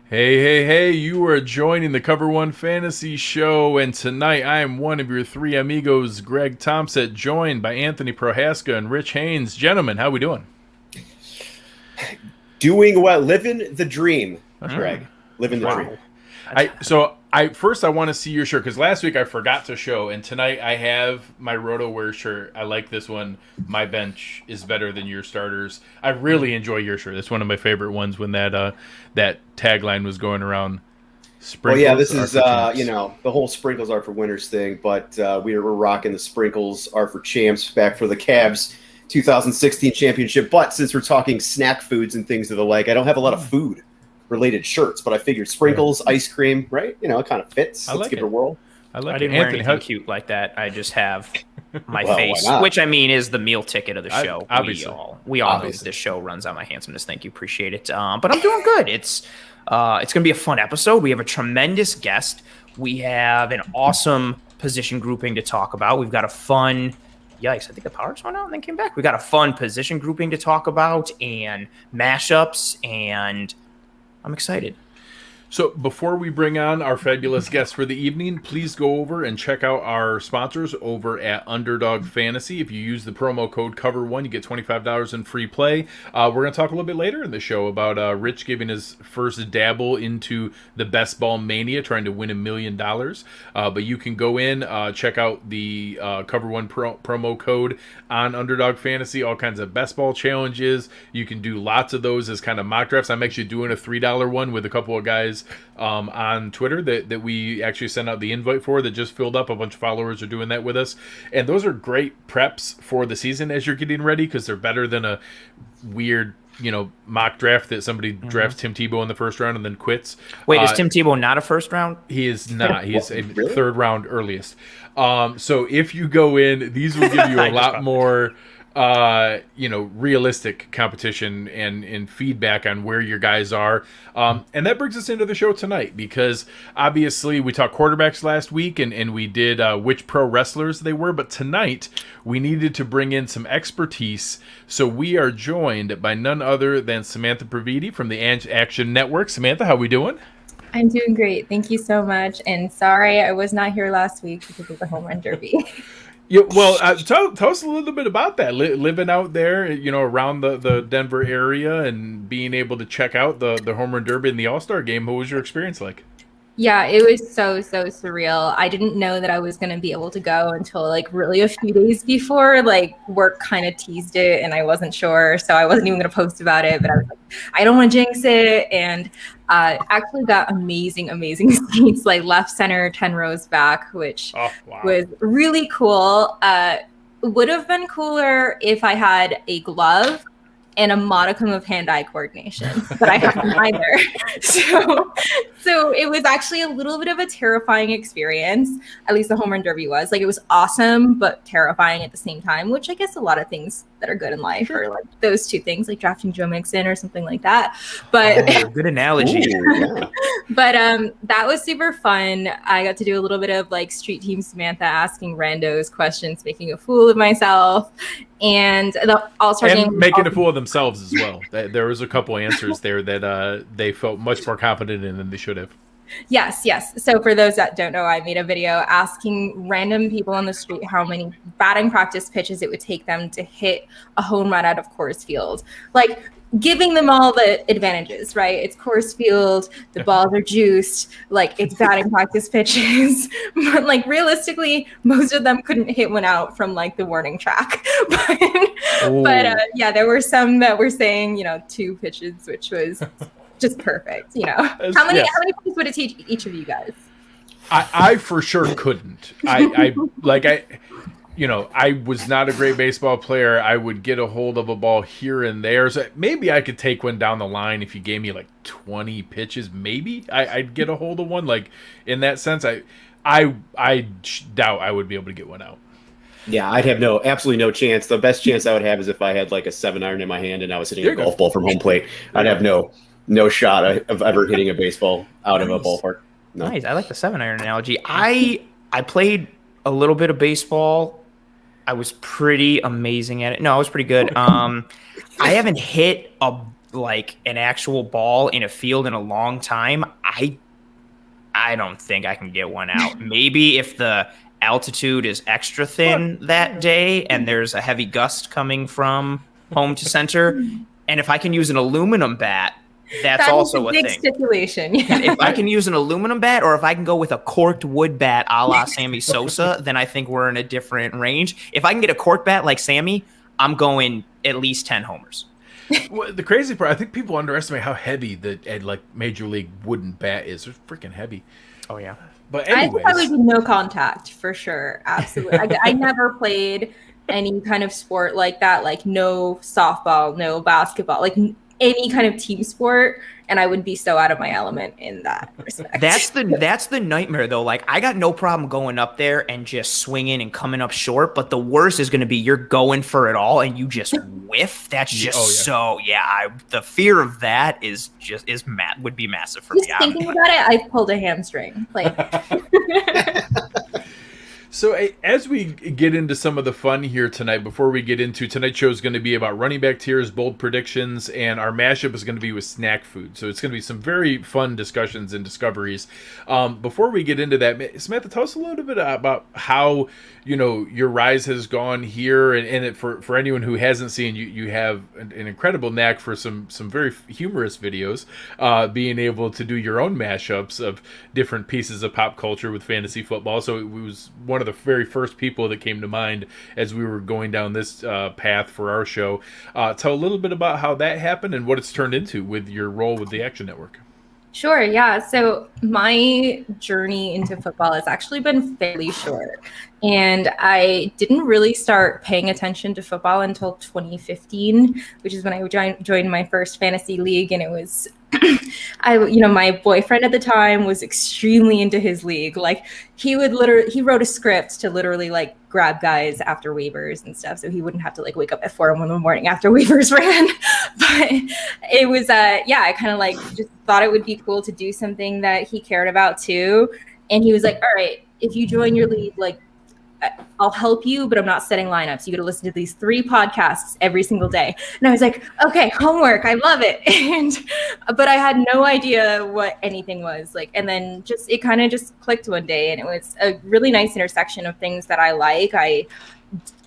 Hey, hey, hey, you are joining the Cover One Fantasy Show, and tonight I am one of your three amigos, Greg Tompsett, joined by Anthony Prohaska and Rich Haynes. Gentlemen, how we doing? Doing well, living the dream, That's right. Greg. Living the dream. I want to see your shirt because last week I forgot to show, and tonight I have my RotoWare shirt. I like this one. My bench is better than your starters. I really enjoy your shirt. It's one of my favorite ones when that tagline was going around. Well, yeah, this is the the whole sprinkles are for winners thing, but we're rocking the sprinkles are for champs back for the Cavs 2016 championship. But since we're talking snack foods and things of the like, I don't have a lot of food related shirts, but I figured sprinkles, ice cream, right? You know, it kind of fits. Let's give it a whirl. I didn't wear anything cute like that. I just have my face, which I mean is the meal ticket of the show. We all know this show runs on my handsomeness. Thank you, appreciate it. But I'm doing good. It's going to be a fun episode. We have a tremendous guest. We have an awesome position grouping to talk about. We've got a fun. Yikes, I think the power just went out and then came back. We got a fun position grouping to talk about and mashups, and I'm excited. So before we bring on our fabulous guests for the evening, please go over and check out our sponsors over at Underdog Fantasy. If you use the promo code COVER1, you get $25 in free play. We're going to talk a little bit later in the show about Rich giving his first dabble into the best ball mania, trying to win $1 million. But you can go in, check out the COVER1 promo code on Underdog Fantasy, all kinds of best ball challenges. You can do lots of those as kind of mock drafts. I'm actually doing a $3 one with a couple of guys on Twitter that we actually sent out the invite for that just filled up. A bunch of followers are doing that with us, and those are great preps for the season as you're getting ready, because they're better than a weird mock draft that somebody drafts Tim Tebow in the first round and then quits. Wait, is Tim Tebow not a first round? He is not. He is a third round earliest. So if you go in, these will give you a lot more realistic competition and feedback on where your guys are. And that brings us into the show tonight, because obviously we talked quarterbacks last week and we did which pro wrestlers they were, but tonight we needed to bring in some expertise. So we are joined by none other than Samantha Previte from the Action Network. Samantha, how we doing? I'm doing great. Thank you so much. And sorry I was not here last week because of the home run derby. Yeah, well, tell us a little bit about that. Living out there, around the Denver area and being able to check out the home run derby and the All-Star game. What was your experience like? Yeah, it was so surreal. I didn't know that I was going to be able to go until really a few days before. Work kind of teased it and I wasn't sure. So I wasn't even going to post about it. But I was like, I don't want to jinx it. And actually got amazing seats, left center, 10 rows back, which was really cool. Would have been cooler if I had a glove and a modicum of hand-eye coordination, but I have neither. So it was actually a little bit of a terrifying experience. At least the home run derby was. It was awesome, but terrifying at the same time, which I guess a lot of things that are good in life are those two things, like drafting Joe Mixon or something like that. But good analogy. But that was super fun. I got to do a little bit of Street Team Samantha asking randos questions, making a fool of myself. And the All-Star game, making a fool of themselves as well. There was a couple answers there that they felt much more confident in than they should have. Yes. So for those that don't know, I made a video asking random people on the street how many batting practice pitches it would take them to hit a home run out of Coors Field. Giving them all the advantages, right? It's Coors Field, the balls are juiced, it's batting practice pitches. But realistically, most of them couldn't hit one out from the warning track. But there were some that were saying, 2 pitches, which was just perfect. How many points would it take each of you guys? I for sure couldn't. I was not a great baseball player. I would get a hold of a ball here and there. So maybe I could take one down the line if you gave me 20 pitches. Maybe I'd get a hold of one. In that sense, I doubt I would be able to get one out. Yeah, I'd have absolutely no chance. The best chance I would have is if I had a 7-iron in my hand and I was hitting a golf ball from home plate. I'd have no shot of ever hitting a baseball out of a ballpark. No. Nice. I like the 7-iron analogy. I played a little bit of baseball. I was pretty amazing at it. No, I was pretty good. I haven't hit a like an actual ball in a field in a long time, I don't think I can get one out. Maybe if the altitude is extra thin that day and there's a heavy gust coming from home to center, and if I can use an aluminum bat, that's also a big thing. Stipulation. Yeah. If I can use an aluminum bat, or if I can go with a corked wood bat a la Sammy Sosa, then I think we're in a different range. If I can get a cork bat like Sammy, I'm going at least 10 homers. Well, the crazy part, I think people underestimate how heavy the like major league wooden bat is. It's freaking heavy. Oh yeah. But anyways, I think I would do no contact for sure. Absolutely. I never played any kind of sport like that, like no softball, no basketball, like any kind of team sport, and I would be so out of my element in that respect. That's the nightmare though. Like I got no problem going up there and just swinging and coming up short, but the worst is going to be you're going for it all and you just whiff. That's just the fear of that would be massive for me. Just thinking about it, I pulled a hamstring. Like. So as we get into some of the fun here tonight, before we get into tonight's show is going to be about running back tiers, bold predictions, and our mashup is going to be with snack food. So it's going to be some very fun discussions and discoveries. Before we get into that, Samantha, tell us a little bit about how your rise has gone here, and for anyone who hasn't seen, you have an incredible knack for some very humorous videos, being able to do your own mashups of different pieces of pop culture with fantasy football. So it was one of the very first people that came to mind as we were going down this path for our show. Tell a little bit about how that happened and what it's turned into with your role with the Action Network. Sure, yeah. So my journey into football has actually been fairly short. And I didn't really start paying attention to football until 2015, which is when I joined my first fantasy league. And it was, my boyfriend at the time was extremely into his league. Like he wrote a script to literally like grab guys after waivers and stuff. So he wouldn't have to like wake up at 4 in the morning after waivers ran. But it was, I kind of like just thought it would be cool to do something that he cared about too. And he was like, all right, if you join your league, like, I'll help you, but I'm not setting lineups. You got to listen to these 3 podcasts every single day. And I was like, okay, homework. I love it. But I had no idea what anything was like. And then it kind of just clicked one day. And it was a really nice intersection of things that I like. I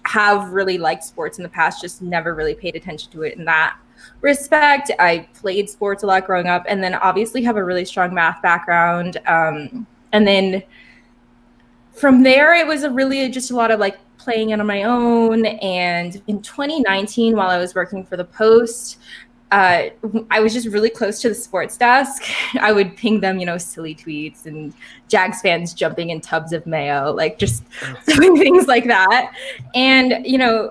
have really liked sports in the past, just never really paid attention to it in that respect. I played sports a lot growing up, and then obviously have a really strong math background. And then from there, it was just a lot of like playing it on my own. And in 2019, while I was working for the Post, I was just really close to the sports desk. I would ping them, silly tweets and Jags fans jumping in tubs of mayo, like just doing things like that. And,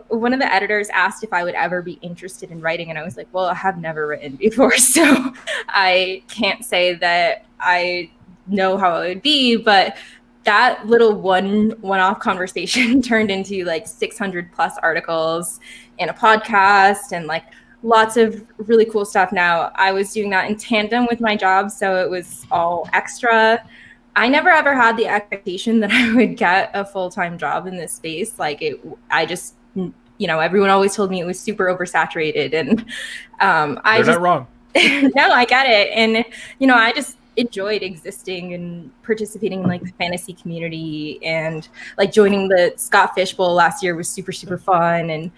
one of the editors asked if I would ever be interested in writing. And I was like, well, I have never written before, so I can't say that I know how it would be, but that little one-off conversation turned into like 600 plus articles and a podcast and like lots of really cool stuff. Now I was doing that in tandem with my job, so it was all extra. I never ever had the expectation that I would get a full-time job in this space. Like everyone always told me it was super oversaturated, and They're not wrong. No, I get it. And, I just enjoyed existing and participating in like the fantasy community, and like joining the Scott Fish Bowl last year was super, super fun. And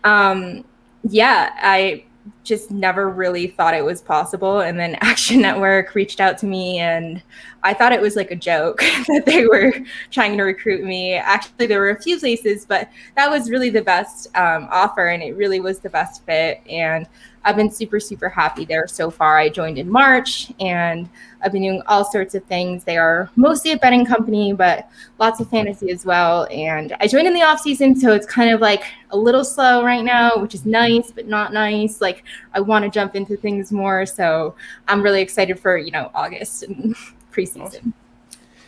I just never really thought it was possible. And then Action Network reached out to me, and I thought it was like a joke that they were trying to recruit me. Actually, there were a few places, but that was really the best offer, and it really was the best fit. And I've been super, super happy there so far. I joined in March, and I've been doing all sorts of things. They are mostly a betting company, but lots of fantasy as well. And I joined in the off season, so it's kind of like a little slow right now, which is nice, but not nice. Like I want to jump into things more. So I'm really excited for, August and preseason. Awesome.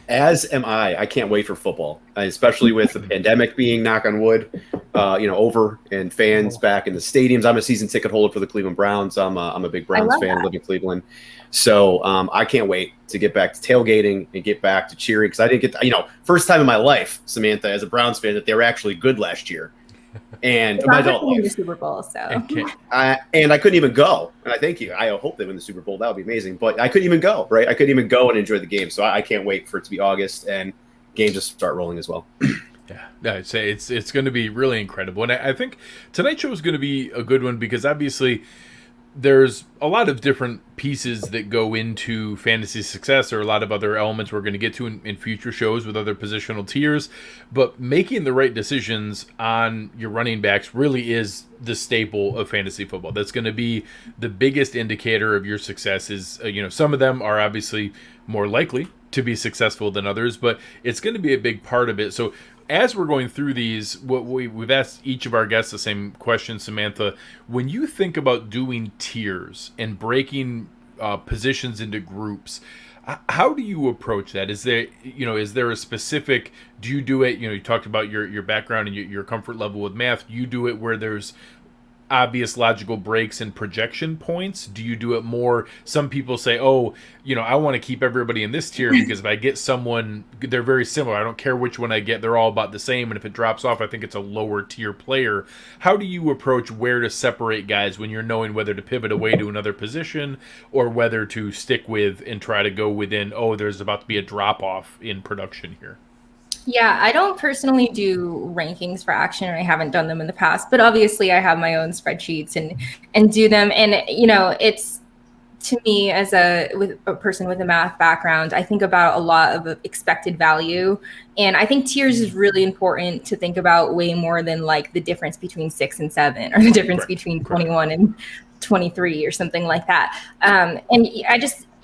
As am I. I can't wait for football, especially with the pandemic being, knock on wood, over, and fans back in the stadiums. I'm a season ticket holder for the Cleveland Browns. I'm a big Browns fan, live in Cleveland. So I can't wait to get back to tailgating and get back to cheering, because I didn't get, first time in my life, Samantha, as a Browns fan, that they were actually good last year. And It's my not adult going to life. the Super Bowl, so. And I couldn't even go. And I thank you. I hope they win the Super Bowl. That would be amazing. But I couldn't even go, right? I couldn't even go and enjoy the game. So I can't wait for it to be August and games just start rolling as well. Yeah, I'd say it's going to be really incredible. And I think tonight's show is going to be a good one because obviously there's a lot of different pieces that go into fantasy success, or a lot of other elements we're going to get to in future shows with other positional tiers. But making the right decisions on your running backs really is the staple of fantasy football. That's going to be the biggest indicator of your success. Is some of them are obviously more likely to be successful than others, but it's going to be a big part of it. So as we're going through these, we've asked each of our guests the same question, Samantha. When you think about doing tiers and breaking positions into groups, how do you approach that? Is there a specific? Do you do it? You talked about your background and your comfort level with math. Do you do it where there's obvious logical breaks and projection points? Do you do it more? Some people say, I want to keep everybody in this tier because if I get someone, they're very similar. I don't care which one I get. They're all about the same. And if it drops off, I think it's a lower tier player. How do you approach where to separate guys when you're knowing whether to pivot away to another position or whether to stick with and try to go within, there's about to be a drop off in production here? Yeah, I don't personally do rankings for action, and I haven't done them in the past, but obviously I have my own spreadsheets and do them. And, it's, to me, as a person with a math background, I think about a lot of expected value. And I think tiers is really important to think about way more than like the difference between 6 and 7 or the difference between 21 and 23 or something like that. And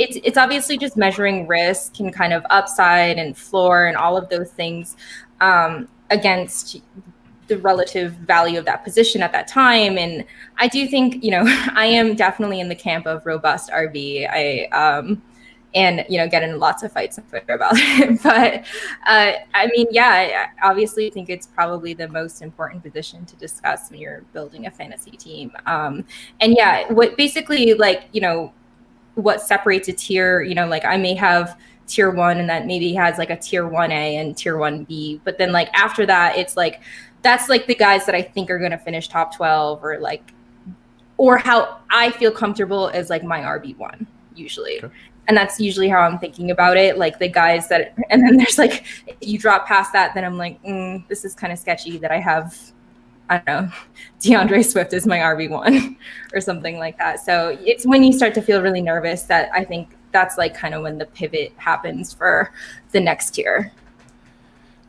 it's obviously just measuring risk and kind of upside and floor and all of those things against the relative value of that position at that time. And I do think, I am definitely in the camp of robust RB. And get in lots of fights on Twitter about it. But I obviously think it's probably the most important position to discuss when you're building a fantasy team. What basically what separates a tier, I may have tier 1 and that maybe has like a tier 1A and tier 1B, but then after that, it's that's the guys that I think are going to finish top 12 or how I feel comfortable as my RB1 usually. Okay. And that's usually how I'm thinking about it. The guys that, and then there's if you drop past that, then I'm this is kind of sketchy that I have, I don't know, DeAndre Swift is my RB1 or something like that. So it's when you start to feel really nervous that I think that's kind of when the pivot happens for the next tier.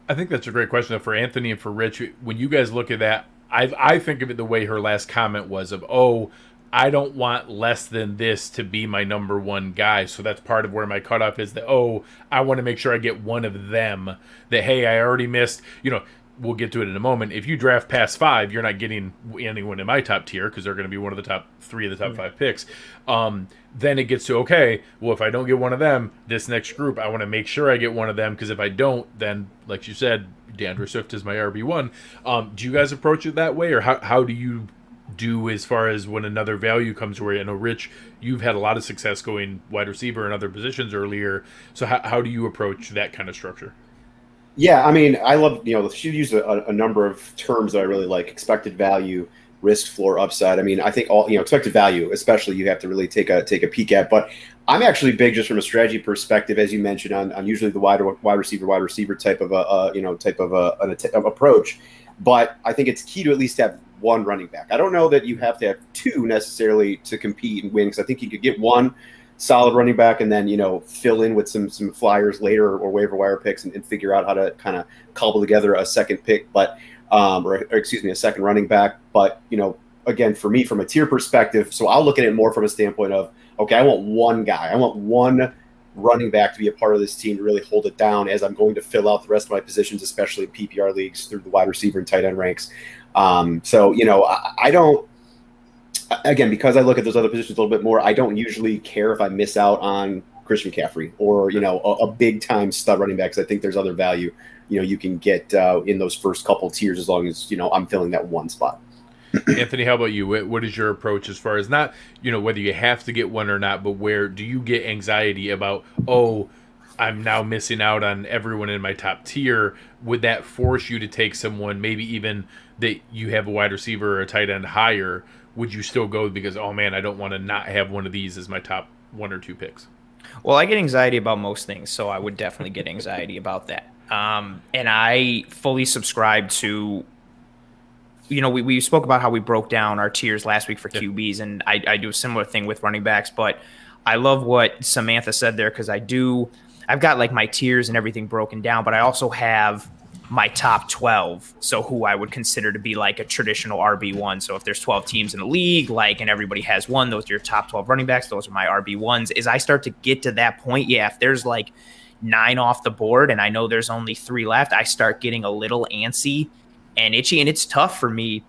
I think that's a great question for Anthony and for Rich. When you guys look at that, I think of it the way her last comment was of, I don't want less than this to be my number one guy. So that's part of where my cutoff is that, I want to make sure I get one of them that, hey, I already missed, we'll get to it in a moment. If you draft past 5, you're not getting anyone in my top tier because they're going to be one of the top 3 of the top 5 picks. Then it gets to, okay, well, if I don't get one of them, this next group, I want to make sure I get one of them because if I don't, then, like you said, DeAndre Swift is my RB1. Do you guys approach it that way, or how do you do as far as when another value comes where I know, Rich, you've had a lot of success going wide receiver and other positions earlier. So how do you approach that kind of structure? Yeah, I mean, I love, she used a number of terms that I really like: expected value, risk, floor, upside. I mean, I think all, expected value, especially, you have to really take a peek at. But I'm actually big just from a strategy perspective, as you mentioned, on usually the wide receiver type of an approach. But I think it's key to at least have one running back. I don't know that you have to have 2 necessarily to compete and win, because I think you could get one solid running back and then, fill in with some flyers later or waiver wire picks and figure out how to kind of cobble together a second pick, but a second running back. But, again, for me, from a tier perspective, so I'll look at it more from a standpoint of, okay, I want one guy. I want one running back to be a part of this team to really hold it down as I'm going to fill out the rest of my positions, especially in PPR leagues through the wide receiver and tight end ranks. I don't, again, because I look at those other positions a little bit more, I don't usually care if I miss out on Christian McCaffrey or, a big time stud running back, because I think there's other value, you can get in those first couple tiers as long as, I'm filling that one spot. Anthony, how about you? What is your approach as far as not, whether you have to get one or not, but where do you get anxiety about, I'm now missing out on everyone in my top tier. Would that force you to take someone, maybe even that you have a wide receiver or a tight end higher? Would you still go because, oh man, I don't want to not have one of these as my top 1 or 2 picks? Well, I get anxiety about most things, so I would definitely get anxiety about that. And I fully subscribe to, we spoke about how we broke down our tiers last week for QBs, and I do a similar thing with running backs, but I love what Samantha said there because I've got like my tiers and everything broken down, but I also have my top 12. So who I would consider to be like a traditional RB1. So if there's 12 teams in the league, and everybody has one, those are your top 12 running backs. Those are my RB1s. As I start to get to that point, if there's like 9 off the board and I know there's only 3 left, I start getting a little antsy and itchy. And it's tough for me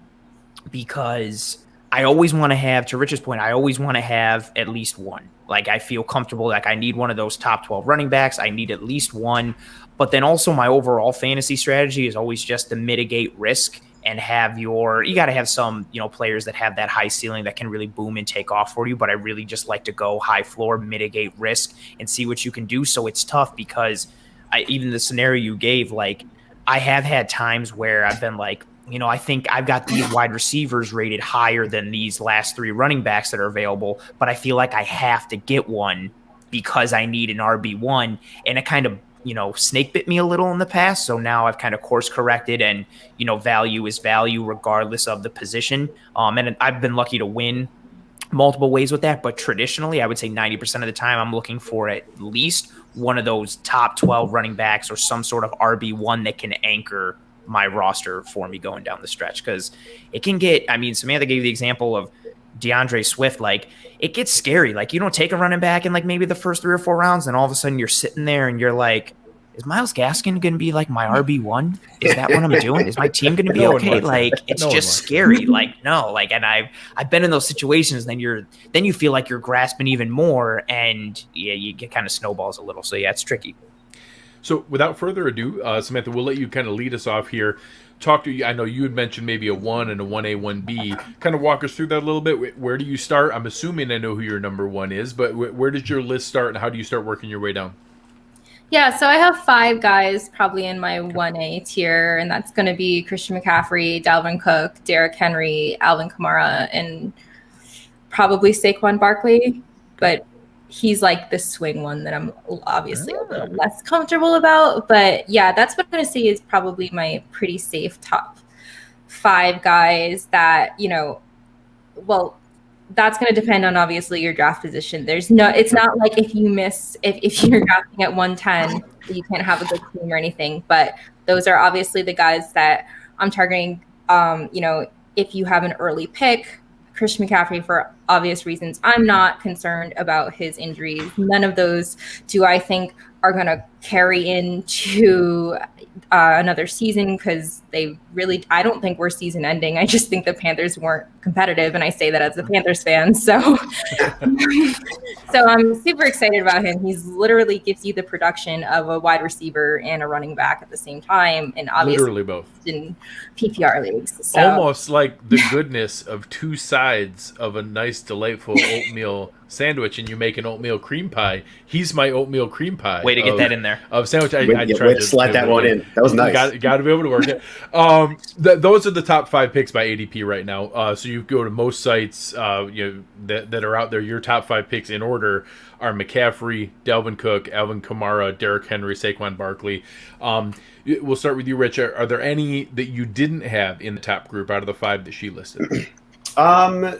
because I always want to have, to Rich's point, I always want to have at least one. Like I feel comfortable, like I need one of those top 12 running backs. I need at least one. But then also my overall fantasy strategy is always just to mitigate risk and you got to have some, players that have that high ceiling that can really boom and take off for you. But I really just like to go high floor, mitigate risk and see what you can do. So it's tough because even the scenario you gave, like I have had times where I've been like, I think I've got these wide receivers rated higher than these last 3 running backs that are available, but I feel like I have to get one because I need an RB1. And it kind of, snake bit me a little in the past. So now I've kind of course corrected and, value is value regardless of the position. And I've been lucky to win multiple ways with that. But traditionally, I would say 90% of the time I'm looking for at least one of those top 12 running backs or some sort of RB1 that can anchor my roster for me going down the stretch. Because it can get, Samantha gave the example of DeAndre Swift, like it gets scary. Like you don't take a running back in like maybe the first 3 or 4 rounds, and all of a sudden you're sitting there and you're like, is Myles Gaskin going to be like my RB1? Is that what I'm doing? Is my team going to be okay? Like it's just scary. Like no, like, and I've been in those situations. Then you feel like you're grasping even more, and you get kind of snowballs a little. So it's tricky. So without further ado, Samantha, we'll let you kind of lead us off here. Talk to you. I know you had mentioned maybe a 1 and a 1A, 1B. Kind of walk us through that a little bit. Where do you start? I'm assuming I know who your number 1 is, but where does your list start and how do you start working your way down? Yeah, so I have 5 guys probably in my 1A tier, and that's going to be Christian McCaffrey, Dalvin Cook, Derrick Henry, Alvin Kamara, and probably Saquon Barkley. But he's like the swing one that I'm obviously a little less comfortable about. But yeah, that's what I'm going to say is probably my pretty safe top 5 guys that, that's going to depend on obviously your draft position. It's not like if you're drafting at 110, you can't have a good team or anything, but those are obviously the guys that I'm targeting. If you have an early pick, Christian McCaffrey, for obvious reasons, I'm not concerned about his injuries. None of those do I think are going to carry into another season because I don't think we're season ending. I just think the Panthers weren't competitive, and I say that as a Panthers fan. So I'm super excited about him. He's literally gives you the production of a wide receiver and a running back at the same time, and obviously literally both in PPR leagues. So. Almost like the goodness of 2 sides of a nice, delightful oatmeal sandwich, and you make an oatmeal cream pie. He's my oatmeal cream pie. Way to get that in there. Of sandwich. I tried to slide that one in. That was nice. Got to be able to work it. Those are the top 5 picks by ADP right now. So you go to most sites that are out there. Your top 5 picks in order are McCaffrey, Dalvin Cook, Alvin Kamara, Derrick Henry, Saquon Barkley. We'll start with you, Rich. Are there any that you didn't have in the top group out of the 5 that she listed?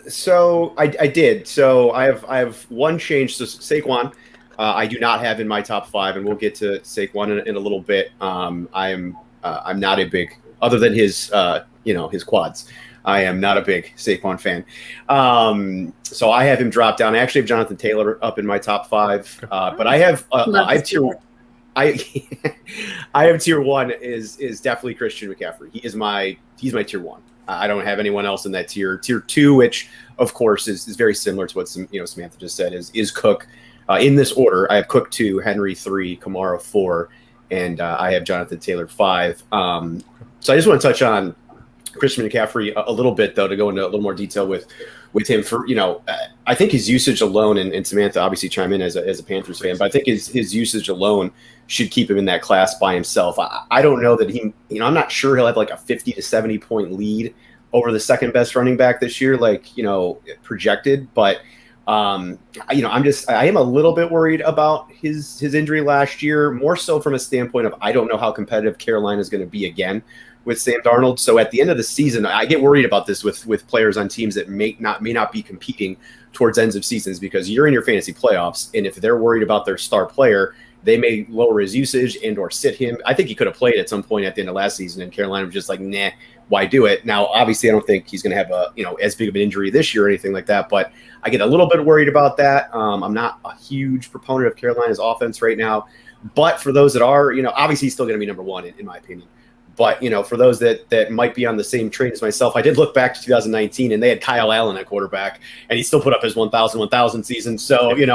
So I did. So I have one change. So Saquon, I do not have in my top 5, and we'll get to Saquon in a little bit. I'm not a big, other than his his quads. I am not a big Saquon fan. So I have him drop down. I actually have Jonathan Taylor up in my top 5. But I have tier 1 is definitely Christian McCaffrey. He's my tier 1. I don't have anyone else in that tier. Tier 2, which of course is very similar to what Samantha just said, is Cook. In this order, I have Cook 2, Henry 3, Kamara 4, and I have Jonathan Taylor 5. So I just want to touch on Christian McCaffrey a little bit, though, to go into a little more detail with with him for, I think his usage alone, and Samantha obviously chime in as a Panthers fan, but I think his usage alone should keep him in that class by himself. I don't know that I'm not sure he'll have like a 50 to 70 point lead over the second best running back this year, projected, but I am a little bit worried about his injury last year, more so from a standpoint of I don't know how competitive Carolina is going to be again with Sam Darnold. So at the end of the season, I get worried about this with players on teams that may not be competing towards ends of seasons, because you're in your fantasy playoffs, and if they're worried about their star player, they may lower his usage and or sit him. I think he could have played at some point at the end of last season, and Carolina was just like, nah, why do it? Now, obviously, I don't think he's going to have as big of an injury this year or anything like that, but I get a little bit worried about that. I'm not a huge proponent of Carolina's offense right now, but for those that are, obviously he's still going to be number one in my opinion. But, for those that might be on the same train as myself, I did look back to 2019, and they had Kyle Allen at quarterback, and he still put up his 1,000 season. So, Sam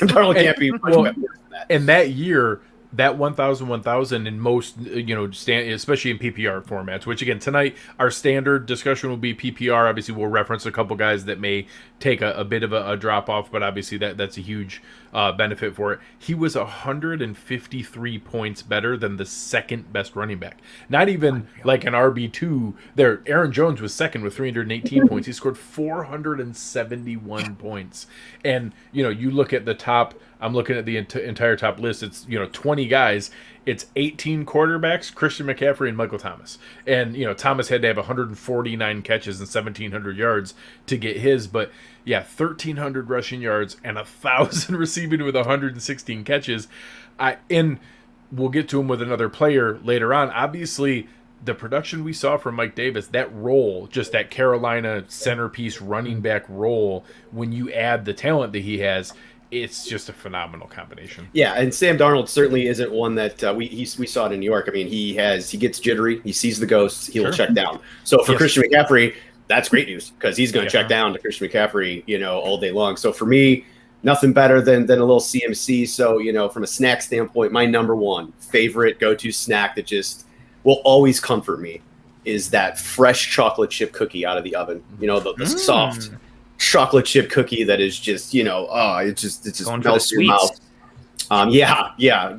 Darnold can't be much better than that. And that year, that 1,000 in most, especially in PPR formats, which again, tonight, our standard discussion will be PPR. Obviously, we'll reference a couple guys that may take a bit of a drop off, but obviously that's a huge benefit for it. He was 153 points better than the second best running back. Not even like an RB2 there. Aaron Jones was second with 318 points. He scored 471 points. And, you look at the top, I'm looking at the entire top list. It's, 20 guys. It's 18 quarterbacks, Christian McCaffrey and Michael Thomas. And, Thomas had to have 149 catches and 1,700 yards to get his. But, 1,300 rushing yards and 1,000 receiving with 116 catches. And we'll get to him with another player later on. Obviously, the production we saw from Mike Davis, that role, just that Carolina centerpiece running back role, when you add the talent that he has, it's just a phenomenal combination. Yeah, and Sam Darnold certainly isn't one that we saw it in New York. I mean, he gets jittery, he sees the ghosts, he will check down. So for Christian McCaffrey, that's great news, because he's going to check down to Christian McCaffrey, all day long. So for me, nothing better than a little CMC. So, from a snack standpoint, my number one favorite go-to snack that just will always comfort me is that fresh chocolate chip cookie out of the oven. The soft chocolate chip cookie that is just, it just going melts in your mouth.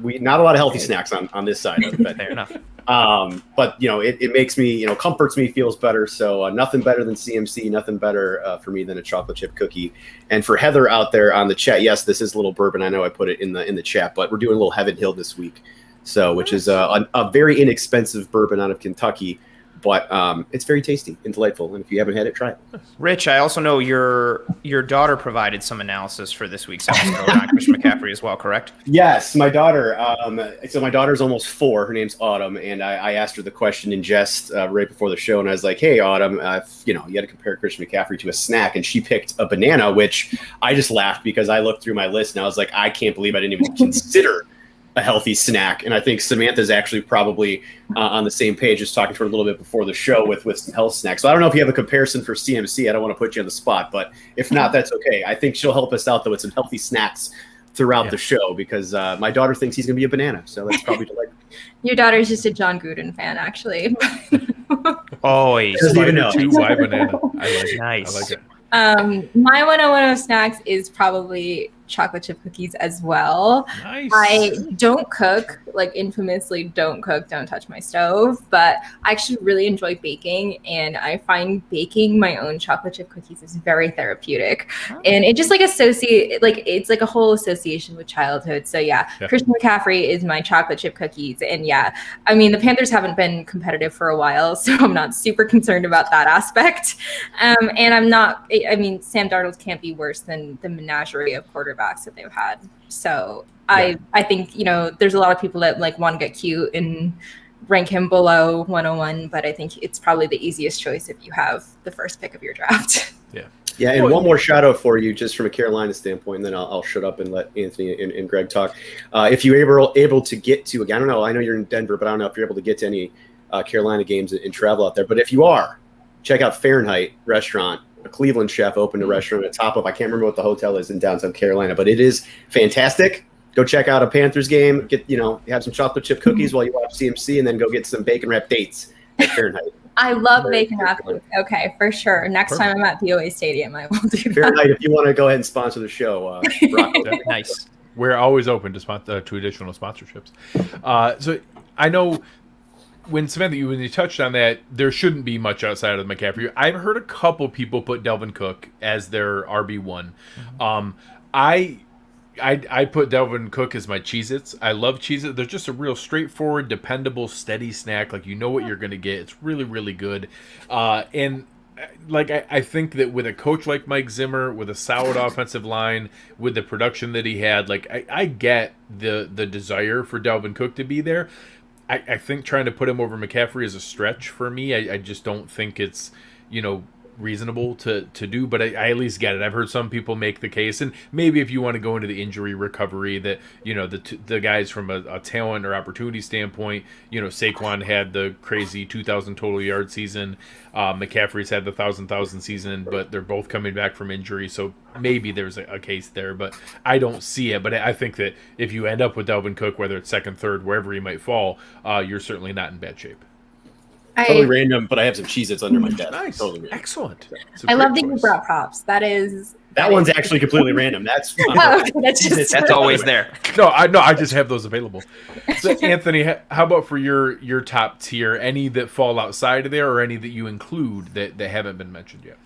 We not a lot of healthy snacks on this side of it. Fair enough. But it makes me, comforts me, feels better. So nothing better than CMC, nothing better for me than a chocolate chip cookie. And for Heather out there on the chat, yes, this is a little bourbon. I know I put it in the chat, but we're doing a little Heaven Hill this week. So, which is a very inexpensive bourbon out of Kentucky. But it's very tasty and delightful, and if you haven't had it, try it. Rich, I also know your daughter provided some analysis for this week's episode on Christian McCaffrey as well, correct? Yes, my daughter. So my daughter's almost 4. Her name's Autumn, and I asked her the question in jest right before the show, and I was like, "Hey, Autumn, you got to compare Christian McCaffrey to a snack," and she picked a banana, which I just laughed because I looked through my list and I was like, "I can't believe I didn't even consider a healthy snack." And I think Samantha's actually probably on the same page, just talking to her a little bit before the show with some health snacks. So I don't know if you have a comparison for CMC. I don't want to put you on the spot, but if not, that's okay. I think she'll help us out though with some healthy snacks throughout the show, because my daughter thinks he's going to be a banana. So that's probably delightful. Your daughter's just a John Gruden fan, actually. Oh, doesn't even know. Why banana? I like it. Nice. I like it. My 101 of snacks is probably chocolate chip cookies as well. Nice. I don't cook, infamously don't touch my stove, but I actually really enjoy baking, and I find baking my own chocolate chip cookies is very therapeutic. And it just it's like a whole association with childhood. So Christian McCaffrey is my chocolate chip cookies. And I mean, the Panthers haven't been competitive for a while, so I'm not super concerned about that aspect. And Sam Darnold can't be worse than the menagerie of quarterbacks that they've had. So I think, there's a lot of people that want to get cute and rank him below 101, but I think it's probably the easiest choice if you have the first pick of your draft. Yeah, and one more shout out for you, just from a Carolina standpoint, and then I'll shut up and let Anthony and Greg talk. If you're able to get to, again, I don't know, I know you're in Denver, but I don't know if you're able to get to any Carolina games and travel out there. But if you are, check out Fahrenheit Restaurant. A Cleveland chef opened a restaurant at top of, I can't remember what the hotel is in downtown Carolina, but it is fantastic. Go check out a Panthers game, have some chocolate chip cookies while you watch CMC, and then go get some bacon wrapped dates at Fahrenheit. I love bacon wrapped cake. Okay, for sure. Next time I'm at BOA Stadium, I will do that. Fair night. If you want to go ahead and sponsor the show, Nice. We're always open to additional sponsorships. So I know when Samantha, when you touched on that, there shouldn't be much outside of McCaffrey. I've heard a couple people put Dalvin Cook as their RB1. I put Dalvin Cook as my Cheez-Its. I love Cheez-Its. They're just a real straightforward, dependable, steady snack. Like, you know what you're going to get. It's really, really good. And like, I think that with a coach like Mike Zimmer, with a solid offensive line, with the production that he had, like, I get the desire for Dalvin Cook to be there. I think trying to put him over McCaffrey is a stretch for me. I just don't think it's, reasonable to do, but I at least get it. I've heard some people make the case, and maybe if you want to go into the injury recovery, that the guys from a talent or opportunity standpoint, Saquon had the crazy 2,000 total yard season, McCaffrey's had the 1,000 season, but they're both coming back from injury, so maybe there's a case there, but I don't see it. But I think that if you end up with Dalvin Cook, whether it's second, third, wherever he might fall, you're certainly not in bad shape. Totally random, but I have some Cheez-Its under my desk. Nice. Totally random. Excellent. I love that you brought props. That one's actually completely random. That's that's always there. No, I just have those available. So, Anthony, how about for your top tier? Any that fall outside of there, or any that you include that haven't been mentioned yet?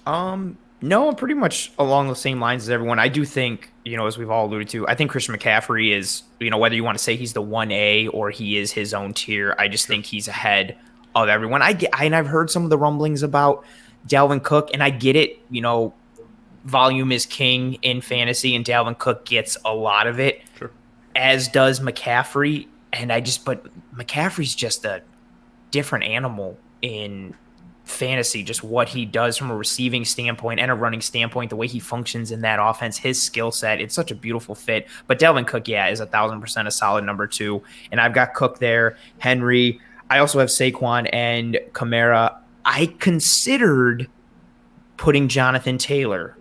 No, I'm pretty much along the same lines as everyone. I do think, as we've all alluded to, I think Christian McCaffrey is, whether you want to say he's the 1A or he is his own tier, I just think he's ahead of everyone. And I've heard some of the rumblings about Dalvin Cook, and I get it. Volume is king in fantasy, and Dalvin Cook gets a lot of it, sure, as does McCaffrey. But McCaffrey's just a different animal in fantasy, just what he does from a receiving standpoint and a running standpoint, the way he functions in that offense, his skill set, it's such a beautiful fit. But Dalvin Cook, is 1,000% a solid number 2. And I've got Cook there, Henry. I also have Saquon and Kamara. I considered putting Jonathan Taylor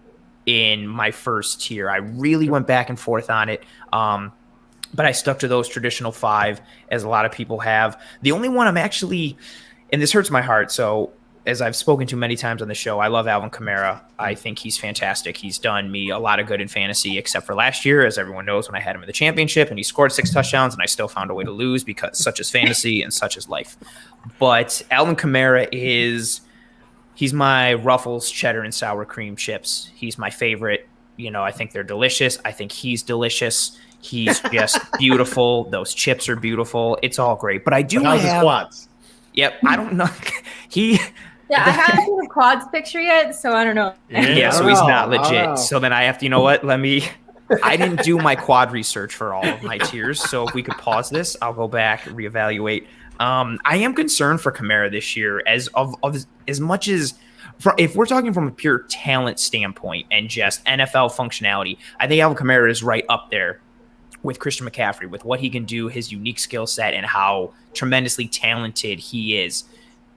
in my first tier. I really went back and forth on it. But I stuck to those traditional 5, as a lot of people have. The only one I'm actually, and this hurts my heart, so as I've spoken to many times on the show, I love Alvin Kamara. I think he's fantastic. He's done me a lot of good in fantasy, except for last year, as everyone knows, when I had him in the championship and he scored 6 touchdowns and I still found a way to lose, because such is fantasy and such is life. But Alvin Kamara he's my Ruffles cheddar and sour cream chips. He's my favorite. I think they're delicious. I think he's delicious. He's just beautiful. Those chips are beautiful. It's all great. But I do have his quads. Yep. I don't know. I haven't seen the quads picture yet, so I don't know. So he's not legit. So then I have to, I didn't do my quad research for all of my tiers. So if we could pause this, I'll go back, reevaluate. I am concerned for Kamara this year, as much as, if we're talking from a pure talent standpoint and just NFL functionality, I think Alvin Kamara is right up there with Christian McCaffrey, with what he can do, his unique skill set, and how tremendously talented he is.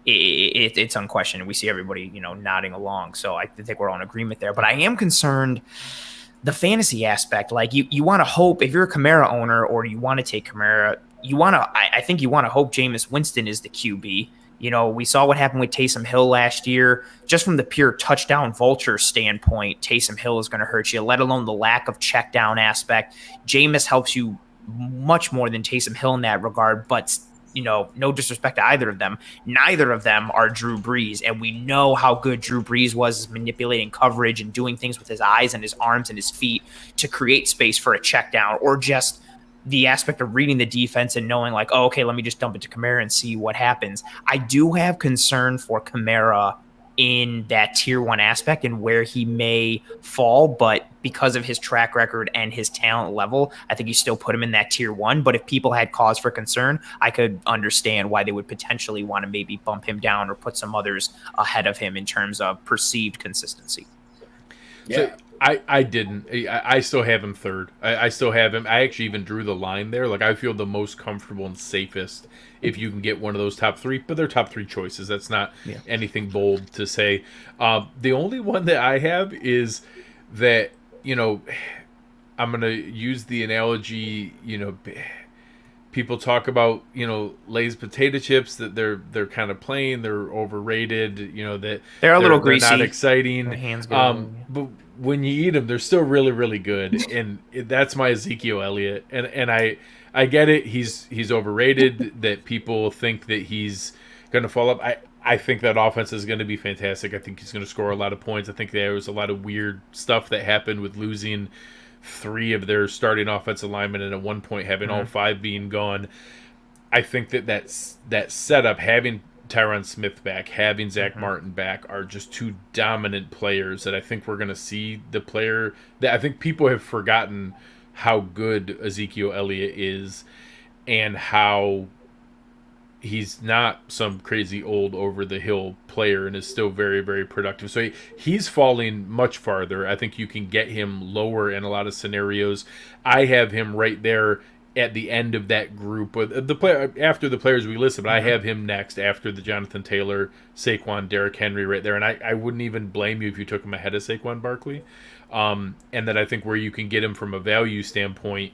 It's unquestioned. We see everybody, nodding along. So I think we're all in agreement there. But I am concerned, the fantasy aspect. Like, you want to hope, if you're a Kamara owner or you want to take Kamara, I think you want to hope Jameis Winston is the QB. We saw what happened with Taysom Hill last year. Just from the pure touchdown vulture standpoint, Taysom Hill is going to hurt you, let alone the lack of check down aspect. Jameis helps you much more than Taysom Hill in that regard, but no disrespect to either of them. Neither of them are Drew Brees, and we know how good Drew Brees was manipulating coverage and doing things with his eyes and his arms and his feet to create space for a check down, or just the aspect of reading the defense and knowing, like, oh, okay, let me just dump it to Kamara and see what happens. I do have concern for Kamara in that tier 1 aspect and where he may fall, but because of his track record and his talent level, I think you still put him in that tier 1. But if people had cause for concern, I could understand why they would potentially want to maybe bump him down or put some others ahead of him in terms of perceived consistency. Yeah. So I didn't. I still have him third. I still have him. I actually even drew the line there. Like, I feel the most comfortable and safest if you can get one of those top 3. But they're top 3 choices. That's not anything bold to say. The only one that I have is that, I'm going to use the analogy, people talk about, Lay's potato chips, that they're kind of plain, they're overrated, that they're a little greasy, they're not exciting. My hands go. But when you eat them, they're still really, really good. And that's my Ezekiel Elliott. And I get it. He's overrated. That people think that he's going to fall up. I think that offense is going to be fantastic. I think he's going to score a lot of points. I think there was a lot of weird stuff that happened with losing 3 of their starting offensive linemen, and at one point having all 5 being gone. I think that setup, having Tyron Smith back, having Zach Martin back, are just 2 dominant players that I think we're going to see the player that I think people have forgotten how good Ezekiel Elliott is, and how he's not some crazy old over-the-hill player and is still very, very productive. So he's falling much farther. I think you can get him lower in a lot of scenarios. I have him right there at the end of that group of the player after the players we listed, but I have him next after the Jonathan Taylor, Saquon, Derrick Henry right there. And I wouldn't even blame you if you took him ahead of Saquon Barkley. And then I think where you can get him from a value standpoint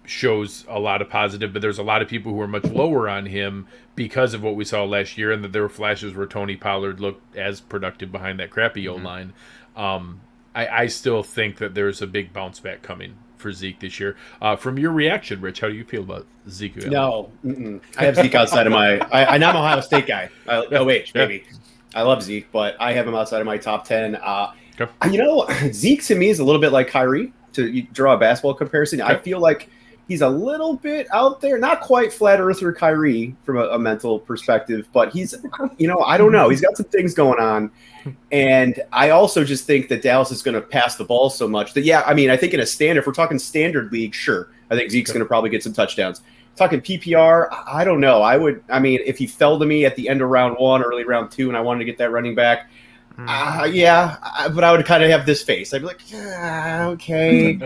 shows a lot of positive, but there's a lot of people who are much lower on him because of what we saw last year, and that there were flashes where Tony Pollard looked as productive behind that crappy O-line. I still think that there's a big bounce back coming for Zeke this year. From your reaction, Rich, how do you feel about Zeke? No, I have Zeke outside of my. I'm an Ohio State guy. Maybe. I love Zeke, but I have him outside of my top 10. Zeke to me is a little bit like Kaiir. To draw a basketball comparison, I feel like he's a little bit out there, not quite flat earther Kaiir from a mental perspective, but he's, I don't know. He's got some things going on. And I also just think that Dallas is going to pass the ball so much that, I think in a standard, if we're talking standard league, sure. I think Zeke's going to probably get some touchdowns. Talking PPR, I don't know. If he fell to me at the end of round 1, early round 2, and I wanted to get that running back, but I would kind of have this face. I'd be like, okay.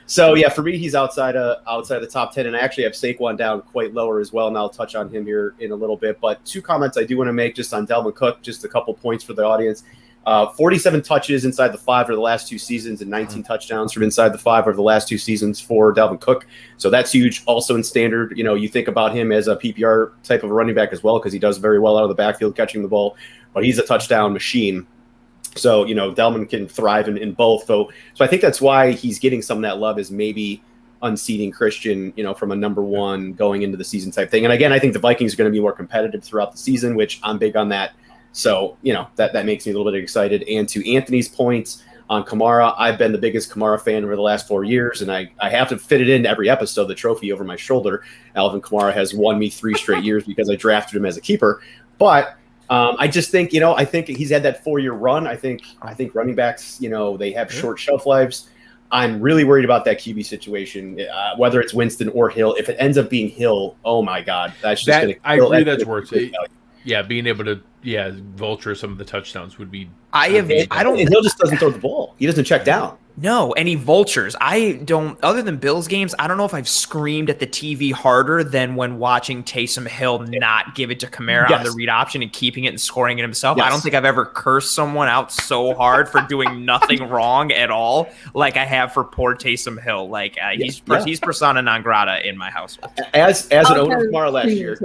So for me, he's outside the top 10, and I actually have Saquon down quite lower as well, and I'll touch on him here in a little bit. But 2 comments I do want to make just on Dalvin Cook, just a couple points for the audience. 47 touches inside the 5 for the last 2 seasons, and 19 touchdowns from inside the 5 over the last 2 seasons for Dalvin Cook. So that's huge. Also in standard, you think about him as a PPR type of a running back as well, because he does very well out of the backfield catching the ball, but he's a touchdown machine. So, Dalvin can thrive in both. So I think that's why he's getting some of that love, is maybe unseating Christian, from a number 1 going into the season type thing. And again, I think the Vikings are going to be more competitive throughout the season, which I'm big on that. So, that makes me a little bit excited. And to Anthony's points on Kamara, I've been the biggest Kamara fan over the last 4 years, and I have to fit it into every episode, the trophy over my shoulder. Alvin Kamara has won me 3 straight years because I drafted him as a keeper. But I just think, I think he's had that 4-year run. I think running backs, they have short shelf lives. I'm really worried about that QB situation, whether it's Winston or Hill. If it ends up being Hill, oh my God, that's just going to. I agree, that's worth it. Yeah, being able to vulture some of the touchdowns would be. And Hill just doesn't throw the ball. He doesn't check down. No, and he vultures. I don't, other than Bills games, I don't know if I've screamed at the TV harder than when watching Taysom Hill not give it to Kamara on the read option and keeping it and scoring it himself. I don't think I've ever cursed someone out so hard for doing nothing wrong at all like I have for poor Taysom Hill. Like he's persona non grata in my household. As an owner of Kamara last year.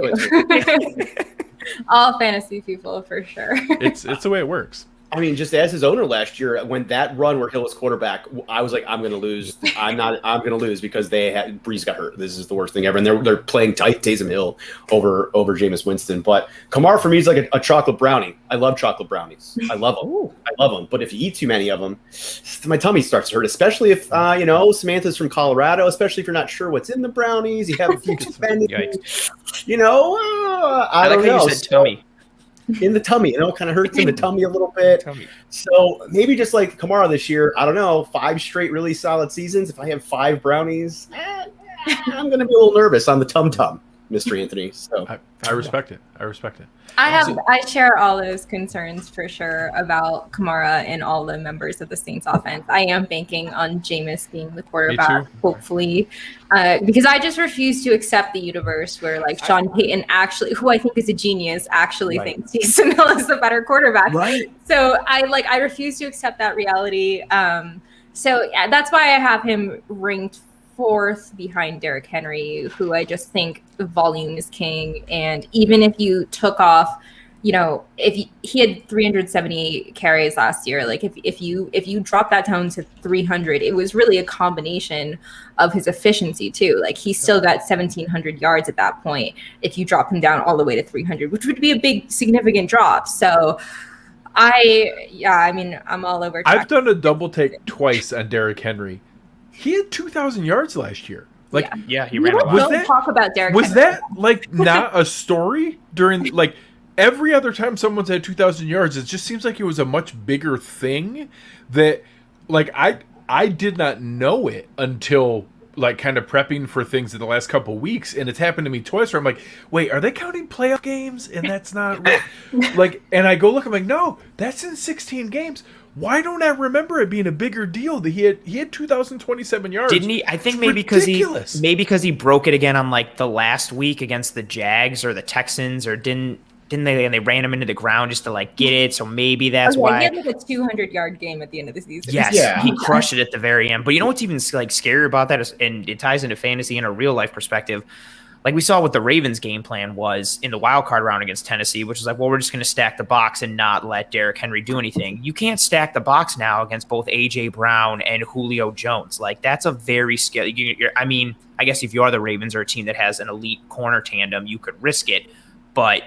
All fantasy people for sure. It's the way it works. I mean, just as his owner last year, when that run where Hill was quarterback, I was like, I'm going to lose. I'm going to lose because Breeze got hurt. This is the worst thing ever. And they're playing Taysom Hill over Jameis Winston. But Kamara for me is like a chocolate brownie. I love chocolate brownies. I love them. I love them. But if you eat too many of them, my tummy starts to hurt, especially if, Samantha's from Colorado, especially if you're not sure what's in the brownies. You have a few too many. I don't know. You said tummy. In the tummy, kind of hurts in the tummy a little bit. So maybe just like Kamara this year, I don't know, 5 straight really solid seasons. If I have 5 brownies, I'm going to be a little nervous on the tum-tum, Mr. Anthony. So I respect it. I share all those concerns for sure about Kamara and all the members of the Saints offense. I am banking on Jameis being the quarterback, hopefully, because I just refuse to accept the universe where like Sean Payton actually, who I think is a genius, actually thinks Taysom Hill is the better quarterback. Right. So I refuse to accept that reality. So that's why I have him ranked 4th behind Derrick Henry, who I just think volume is king. And even if you took off, if he had 378 carries last year, like if you drop that down to 300, it was really a combination of his efficiency too. Like he still got 1,700 yards at that point if you drop him down all the way to 300, which would be a big significant drop. So I'm all over. I've done a double take twice on Derrick Henry. He had 2,000 yards last year. Like, yeah, he ran a lot. Don't talk about Derrick Was Henry. that like not a story during like every other time someone's had 2,000 yards? It just seems like it was a much bigger thing that like I did not know it until like kind of prepping for things in the last couple of weeks, and it's happened to me twice where I'm like, wait, are they counting playoff games? And that's not right. Like, and I go look, I'm like, no, that's in 16 games. Why don't I remember it being a bigger deal that he had 2,027 yards? Didn't he? I think maybe because he broke it again on like the last week against the Jags or the Texans, or didn't they? And they ran him into the ground just to like get it. So maybe that's why he had like a 200-yard game at the end of the season. Yes, he crushed it at the very end. But you know what's even like scary about that is, and it ties into fantasy and a real life perspective. Like we saw what the Ravens' game plan was in the wild card round against Tennessee, which was like, well, we're just going to stack the box and not let Derrick Henry do anything. You can't stack the box now against both A.J. Brown and Julio Jones. Like that's a very scary. I mean, I guess if you are the Ravens or a team that has an elite corner tandem, you could risk it. But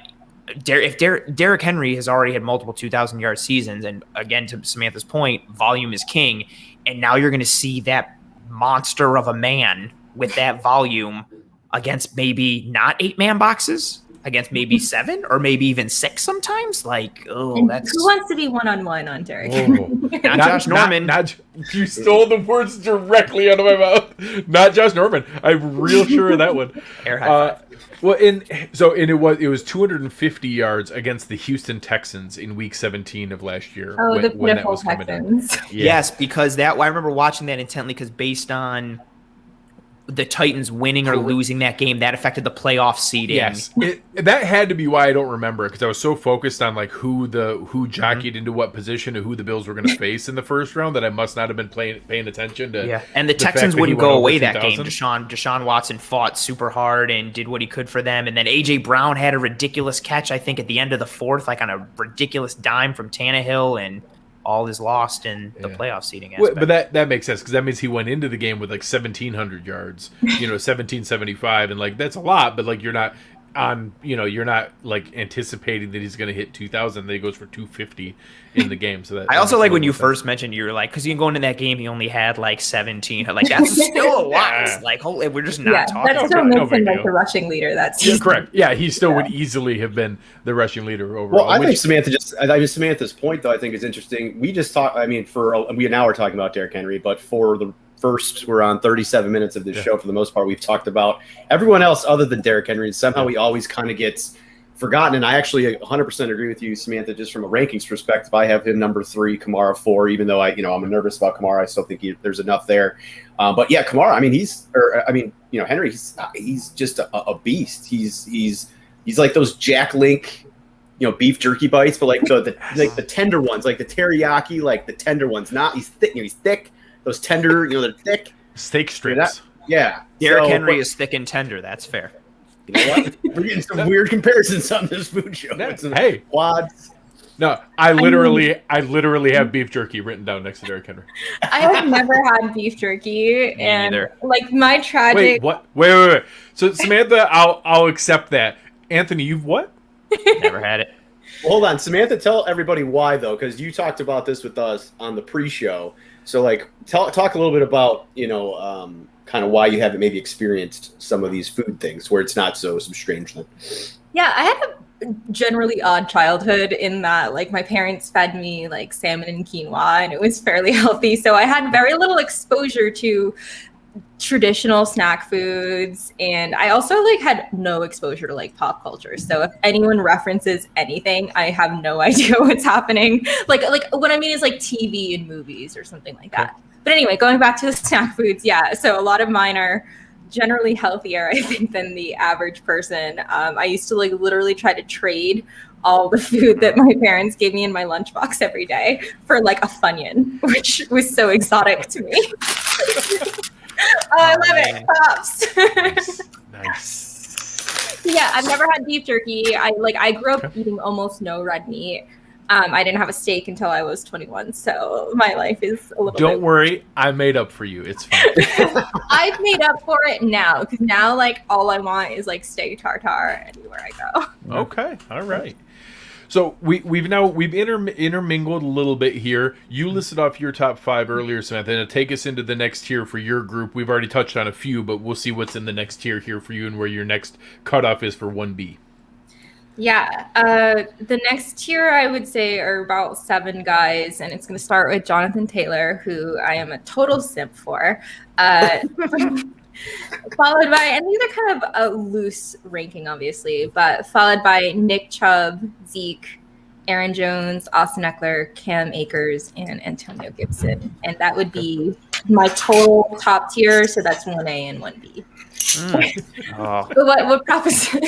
if Derrick Henry has already had multiple 2,000-yard seasons, and again, to Samantha's point, volume is king, and now you're going to see that monster of a man with that volume against maybe not 8-man boxes, against maybe 7 or maybe even 6 sometimes. Like, that's who wants to be one-on-one on Derrick Henry? Not Josh Norman. You stole the words directly out of my mouth. Not Josh Norman. I'm real sure of that one. Air high five. Well, it was 250 yards against the Houston Texans in Week 17 of last year. Oh, when that was coming in. Yeah. Yes, because I remember watching that intently because based on the Titans winning or losing that game, that affected the playoff seeding. Yes, that had to be why I don't remember it, because I was so focused on like who jockeyed into what position and who the Bills were going to face in the first round that I must not have been paying attention to. Yeah, and the Texans wouldn't go away that game. Deshaun Watson fought super hard and did what he could for them, and then A.J. Brown had a ridiculous catch, I think, at the end of the 4th, like on a ridiculous dime from Tannehill, and all is lost in the playoff seeding aspect. But that makes sense, because that means he went into the game with like 1,700 yards, 1,775, and like that's a lot, but like you're not like anticipating that he's going to hit 2,000. Then he goes for 250 in the game. So that I also like when you first mentioned, you were like, because you can go into that game, he only had like 17. Like that's still a lot. Like holy, we're just not talking. That still makes him like the rushing leader. That's correct. Yeah, he still would easily have been the rushing leader overall. Well, I think Samantha's point though, I think is interesting. We just talked. I mean, we now we're talking about Derrick Henry, but for the first, we're on 37 minutes of this show. For the most part, we've talked about everyone else other than Derrick Henry. And somehow he always kind of gets forgotten. And I actually 100% agree with you, Samantha, just from a rankings perspective. I have him number 3, Kamara 4, even though I'm nervous about Kamara. I still think there's enough there. But yeah, Kamara, Henry, he's just a beast. He's like those Jack Link, beef jerky bites, but like the tender ones, like the teriyaki, like the tender ones, he's thick, he's thick. Those tender, they're thick. Steak strips. Yeah. Derrick Henry is thick and tender. That's fair. You know what? We're getting some weird comparisons on this food show. Hey. Quads. No, I literally have beef jerky written down next to Derrick Henry. I have never had beef jerky. And neither. Like my tragic... Wait, what? Wait. So Samantha, I'll accept that. Anthony, you've what? Never had it. Well, hold on. Samantha, tell everybody why, though, because you talked about this with us on the pre-show. So, like, talk a little bit about, kind of why you haven't maybe experienced some of these food things where it's not so strange. Yeah, I had a generally odd childhood in that, like, my parents fed me, like, salmon and quinoa, and it was fairly healthy. So I had very little exposure to traditional snack foods, and I also like had no exposure to like pop culture. So if anyone references anything, I have no idea what's happening. Like what I mean is like TV and movies or something like that. But anyway, going back to the snack foods, yeah. So a lot of mine are generally healthier, I think, than the average person. I used to like literally try to trade all the food that my parents gave me in my lunchbox every day for like a Funyun, which was so exotic to me. I love it. Pops. Nice. Yeah, I've never had beef jerky. I grew up eating almost no red meat. I didn't have a steak until I was 21, so my life is a little. Don't worry, I made up for you. It's fine. I've made up for it now because now all I want is steak tartare anywhere I go. Okay, all right. So we've intermingled a little bit here. You listed off your top 5 earlier, Samantha, and to take us into the next tier for your group. We've already touched on a few, but we'll see what's in the next tier here for you and where your next cutoff is for 1B. Yeah, the next tier I would say are about 7 guys, and it's going to start with Jonathan Taylor, who I am a total simp for. Followed by, and these are kind of a loose ranking, obviously, but followed by Nick Chubb, Zeke, Aaron Jones, Austin Eckler, Cam Akers, and Antonio Gibson. And that would be my total top tier, so that's 1A and 1B. What proposition?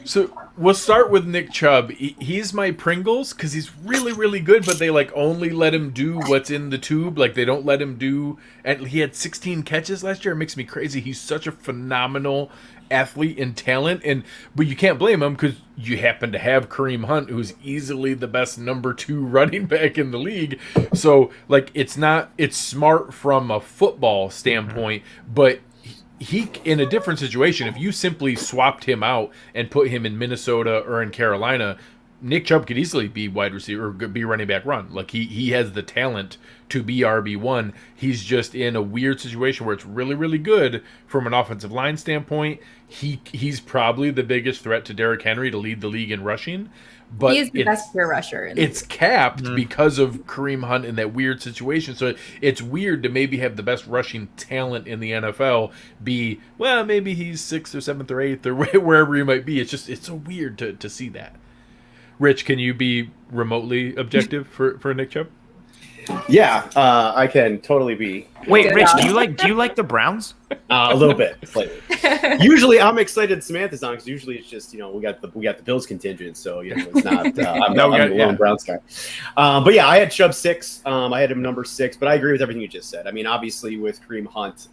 So we'll start with Nick Chubb. He's my Pringles because he's really, really good, but they only let him do what's in the tube. They don't let him do. And he had 16 catches last year. It makes me crazy. He's such a phenomenal athlete and talent, but you can't blame him because you happen to have Kareem Hunt, who's easily the best number 2 running back in the league. So it's smart from a football standpoint, but he in a different situation, if you simply swapped him out and put him in Minnesota or in Carolina, Nick Chubb could easily be wide receiver or be running back run. He has the talent to be RB1. He's just in a weird situation where it's really, really good from an offensive line standpoint. He's probably the biggest threat to Derrick Henry to lead the league in rushing. But he is the best pure rusher. It's capped because of Kareem Hunt in that weird situation. So it's weird to maybe have the best rushing talent in the NFL be, well, maybe he's 6th or 7th or 8th or wherever he might be. It's so weird to see that. Rich, can you be remotely objective for Nick Chubb? Yeah, I can totally be. Wait, Rich, do you like the Browns? A little bit, slightly. Usually, I'm excited Samantha's on because usually it's just we got the Bills contingent, so it's not. I'm the lone Browns guy. But yeah, I had Chubb 6. I had him number 6, but I agree with everything you just said. I mean, obviously with Kareem Hunt,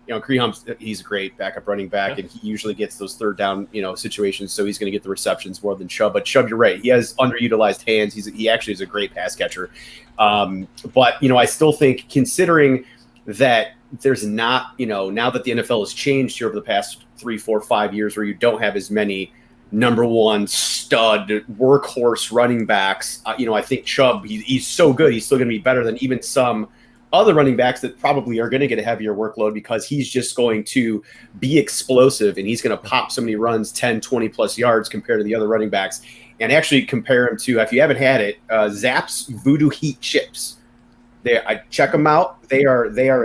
Kareem Hunt, he's a great backup running back, and he usually gets those third down, situations, so he's going to get the receptions more than Chubb. But Chubb, you're right, he has underutilized hands. He actually is a great pass catcher. But I still think, considering that there's not, now that the NFL has changed here over the past 3, 4, 5 years, where you don't have as many number 1 stud workhorse running backs, I think Chubb, he's so good. He's still going to be better than even some other running backs that probably are going to get a heavier workload because he's just going to be explosive and he's going to pop so many runs, 10, 20 plus yards compared to the other running backs. And actually compare him to, if you haven't had it, Zapp's Voodoo Heat Chips. I check them out. That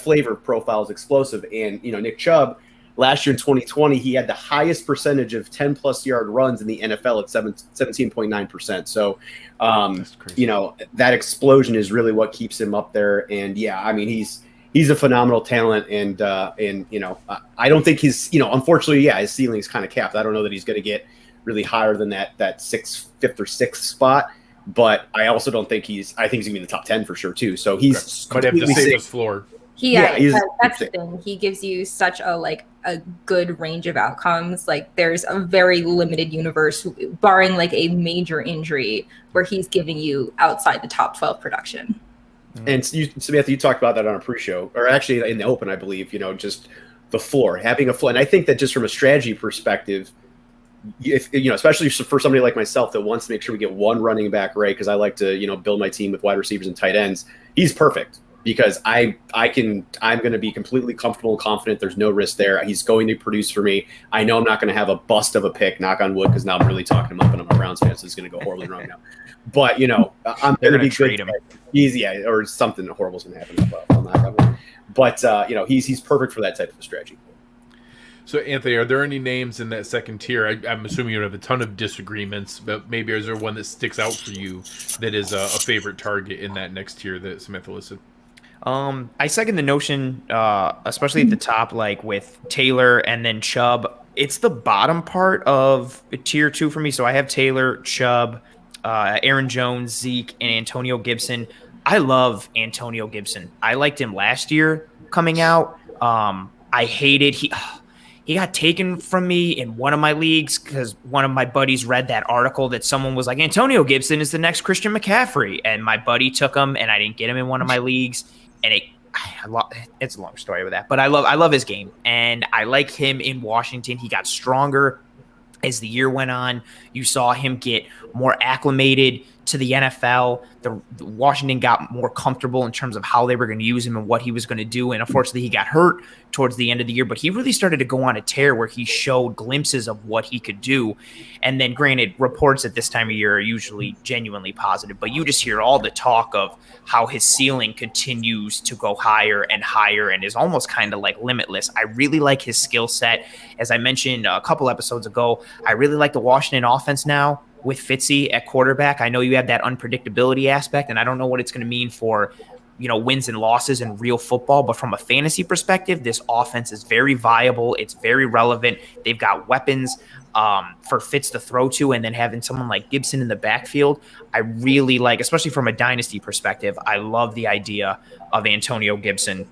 flavor profile is explosive. And, Nick Chubb, last year in 2020, he had the highest percentage of 10-plus yard runs in the NFL at 17.9%. So, that explosion is really what keeps him up there. And, yeah, I mean, he's a phenomenal talent. And I don't think he's, unfortunately, yeah, his ceiling is kind of capped. I don't know that he's going to get really higher than that 5th or 6th spot. But I also don't think I think he's going to be in the top 10 for sure, too. So he's might have the safest floor. That's the thing. He gives you such a good range of outcomes. There's a very limited universe, barring a major injury, where he's giving you outside the top 12 production. And Samantha, you talked about that on a pre-show, or actually in the open, I believe. just the floor, having a floor, and I think that just from a strategy perspective, if especially for somebody like myself that wants to make sure we get one running back right, because I like to build my team with wide receivers and tight ends, he's perfect. Because I'm going to be completely comfortable and confident. There's no risk there. He's going to produce for me. I know I'm not going to have a bust of a pick, knock on wood, because now I'm really talking him up, and I'm a Browns fan, so it's going to go horribly wrong now. But I'm going to be trade him. Or something horrible's going to happen as well. I'll knock on wood. But he's perfect for that type of a strategy. So, Anthony, are there any names in that second tier? I'm assuming you have a ton of disagreements, but maybe is there one that sticks out for you that is a favorite target in that next tier that Samantha listed? I second the notion, especially at the top, with Taylor and then Chubb. It's the bottom part of tier 2 for me. So I have Taylor, Chubb, Aaron Jones, Zeke, and Antonio Gibson. I love Antonio Gibson. I liked him last year coming out. I hated he got taken from me in one of my leagues because one of my buddies read that article that someone was like, Antonio Gibson is the next Christian McCaffrey. And my buddy took him, and I didn't get him in one of my leagues. And it's a long story with that. But I love his game. And I like him in Washington. He got stronger as the year went on. You saw him get more acclimated to the NFL. The Washington got more comfortable in terms of how they were going to use him and what he was going to do. And unfortunately, he got hurt towards the end of the year, but he really started to go on a tear where he showed glimpses of what he could do. And then granted, reports at this time of year are usually genuinely positive, but you just hear all the talk of how his ceiling continues to go higher and higher and is almost kind of like limitless. I really like his skill set. As I mentioned a couple episodes ago, I really like the Washington offense now with Fitzy at quarterback. I know you have that unpredictability aspect, and I don't know what it's going to mean for, wins and losses in real football. But from a fantasy perspective, this offense is very viable. It's very relevant. They've got weapons for Fitz to throw to, and then having someone like Gibson in the backfield, I really like, especially from a dynasty perspective. I love the idea of Antonio Gibson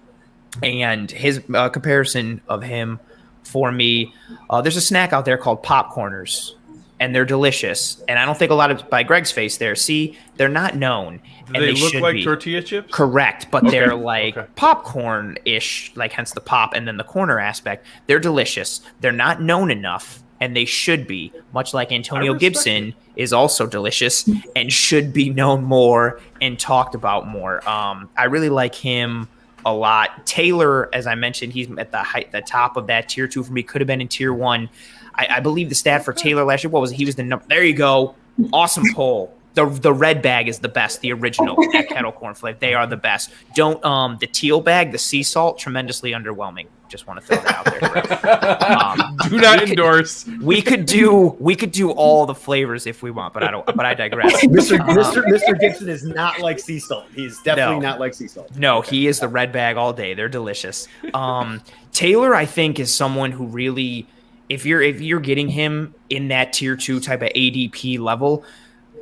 and his comparison of him for me. There's a snack out there called popcorners, and they're delicious. And I don't think a lot of, by Greg's face there, see, they're not known. Do they look like tortilla chips? Correct, but they're like popcorn-ish, like hence the pop and then the corner aspect. They're delicious. They're not known enough, and they should be, much like Antonio Gibson is also delicious and should be known more and talked about more. I really like him a lot. Taylor, as I mentioned, he's at the top of that tier 2 for me. Could have been in tier 1. I believe the stat for Taylor last year, what was it? He was the number. There you go. Awesome poll. The red bag is the best, the original at Kettle Corn Flake. They are the best. Don't the teal bag, the sea salt, tremendously underwhelming. Just want to throw that out there. Do not endorse. We could do all the flavors if we want, but I digress. Mr. Gibson is not like sea salt. He's definitely not like sea salt. No, he is the red bag all day. They're delicious. Taylor, I think, is someone who really, if you're getting him in that tier 2 type of ADP level,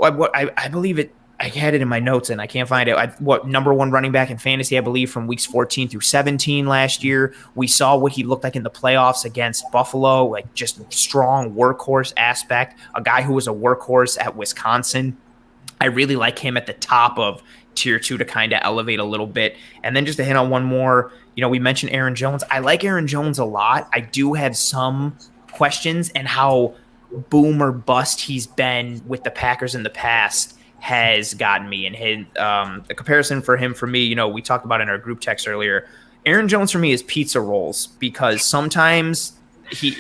I believe it. I had it in my notes and I can't find it. Number 1 running back in fantasy, I believe, from weeks 14 through 17 last year. We saw what he looked like in the playoffs against Buffalo, like just strong workhorse aspect, a guy who was a workhorse at Wisconsin. I really like him at the top of tier 2 to kind of elevate a little bit. And then just to hit on one more, we mentioned Aaron Jones. I like Aaron Jones a lot. I do have some questions, and how boom or bust he's been with the Packers in the past has gotten me. And his, the comparison for me, we talked about in our group text earlier. Aaron Jones for me is pizza rolls, because sometimes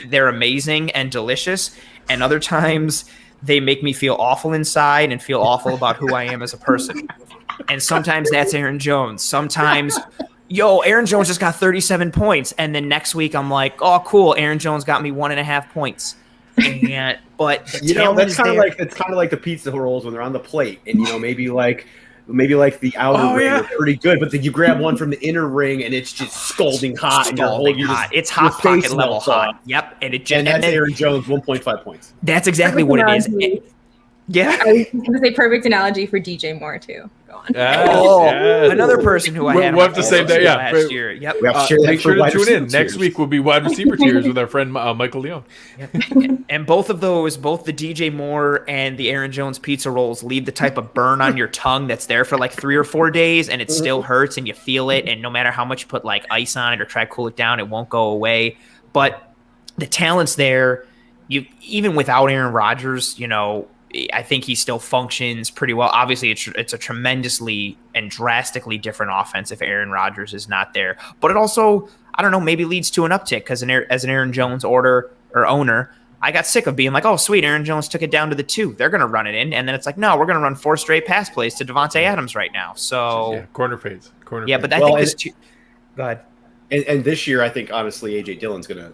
they're amazing and delicious, and other times they make me feel awful inside and feel awful about who I am as a person. And sometimes that's Aaron Jones. Sometimes, Aaron Jones just got 37 points, and then next week I'm like, oh, cool, Aaron Jones got me 1.5 points. But that's kind of like the pizza rolls when they're on the plate, and maybe like the outer ring are pretty good, but then you grab one from the inner ring and it's just scalding hot. It's hot pocket level hot. Yep, and that's Aaron Jones, 1.5 points. That's exactly what it is. Yeah, I was going to say perfect analogy for DJ Moore too. Go on. Another person who I had. We'll have to say that. Yeah, last year. Yep. Make sure to tune in. Next week will be wide receiver tiers with our friend Michael Leone. Yep. And both of those, both the DJ Moore and the Aaron Jones pizza rolls, leave the type of burn on your tongue that's there for like 3 or 4 days, and it still hurts, and you feel it. And no matter how much you put like ice on it or try to cool it down, it won't go away. But the talent's there. Even without Aaron Rodgers, I think he still functions pretty well. Obviously, it's a tremendously and drastically different offense if Aaron Rodgers is not there. But it also, I don't know, maybe leads to an uptick, because as an Aaron Jones owner, I got sick of being like, oh, sweet, Aaron Jones took it down to the 2. They're going to run it in. And then it's like, no, we're going to run 4 straight pass plays to Devontae Adams right now. So corner fades. Yeah, but I think this – go ahead. And this year, I think, honestly, A.J. Dillon's going to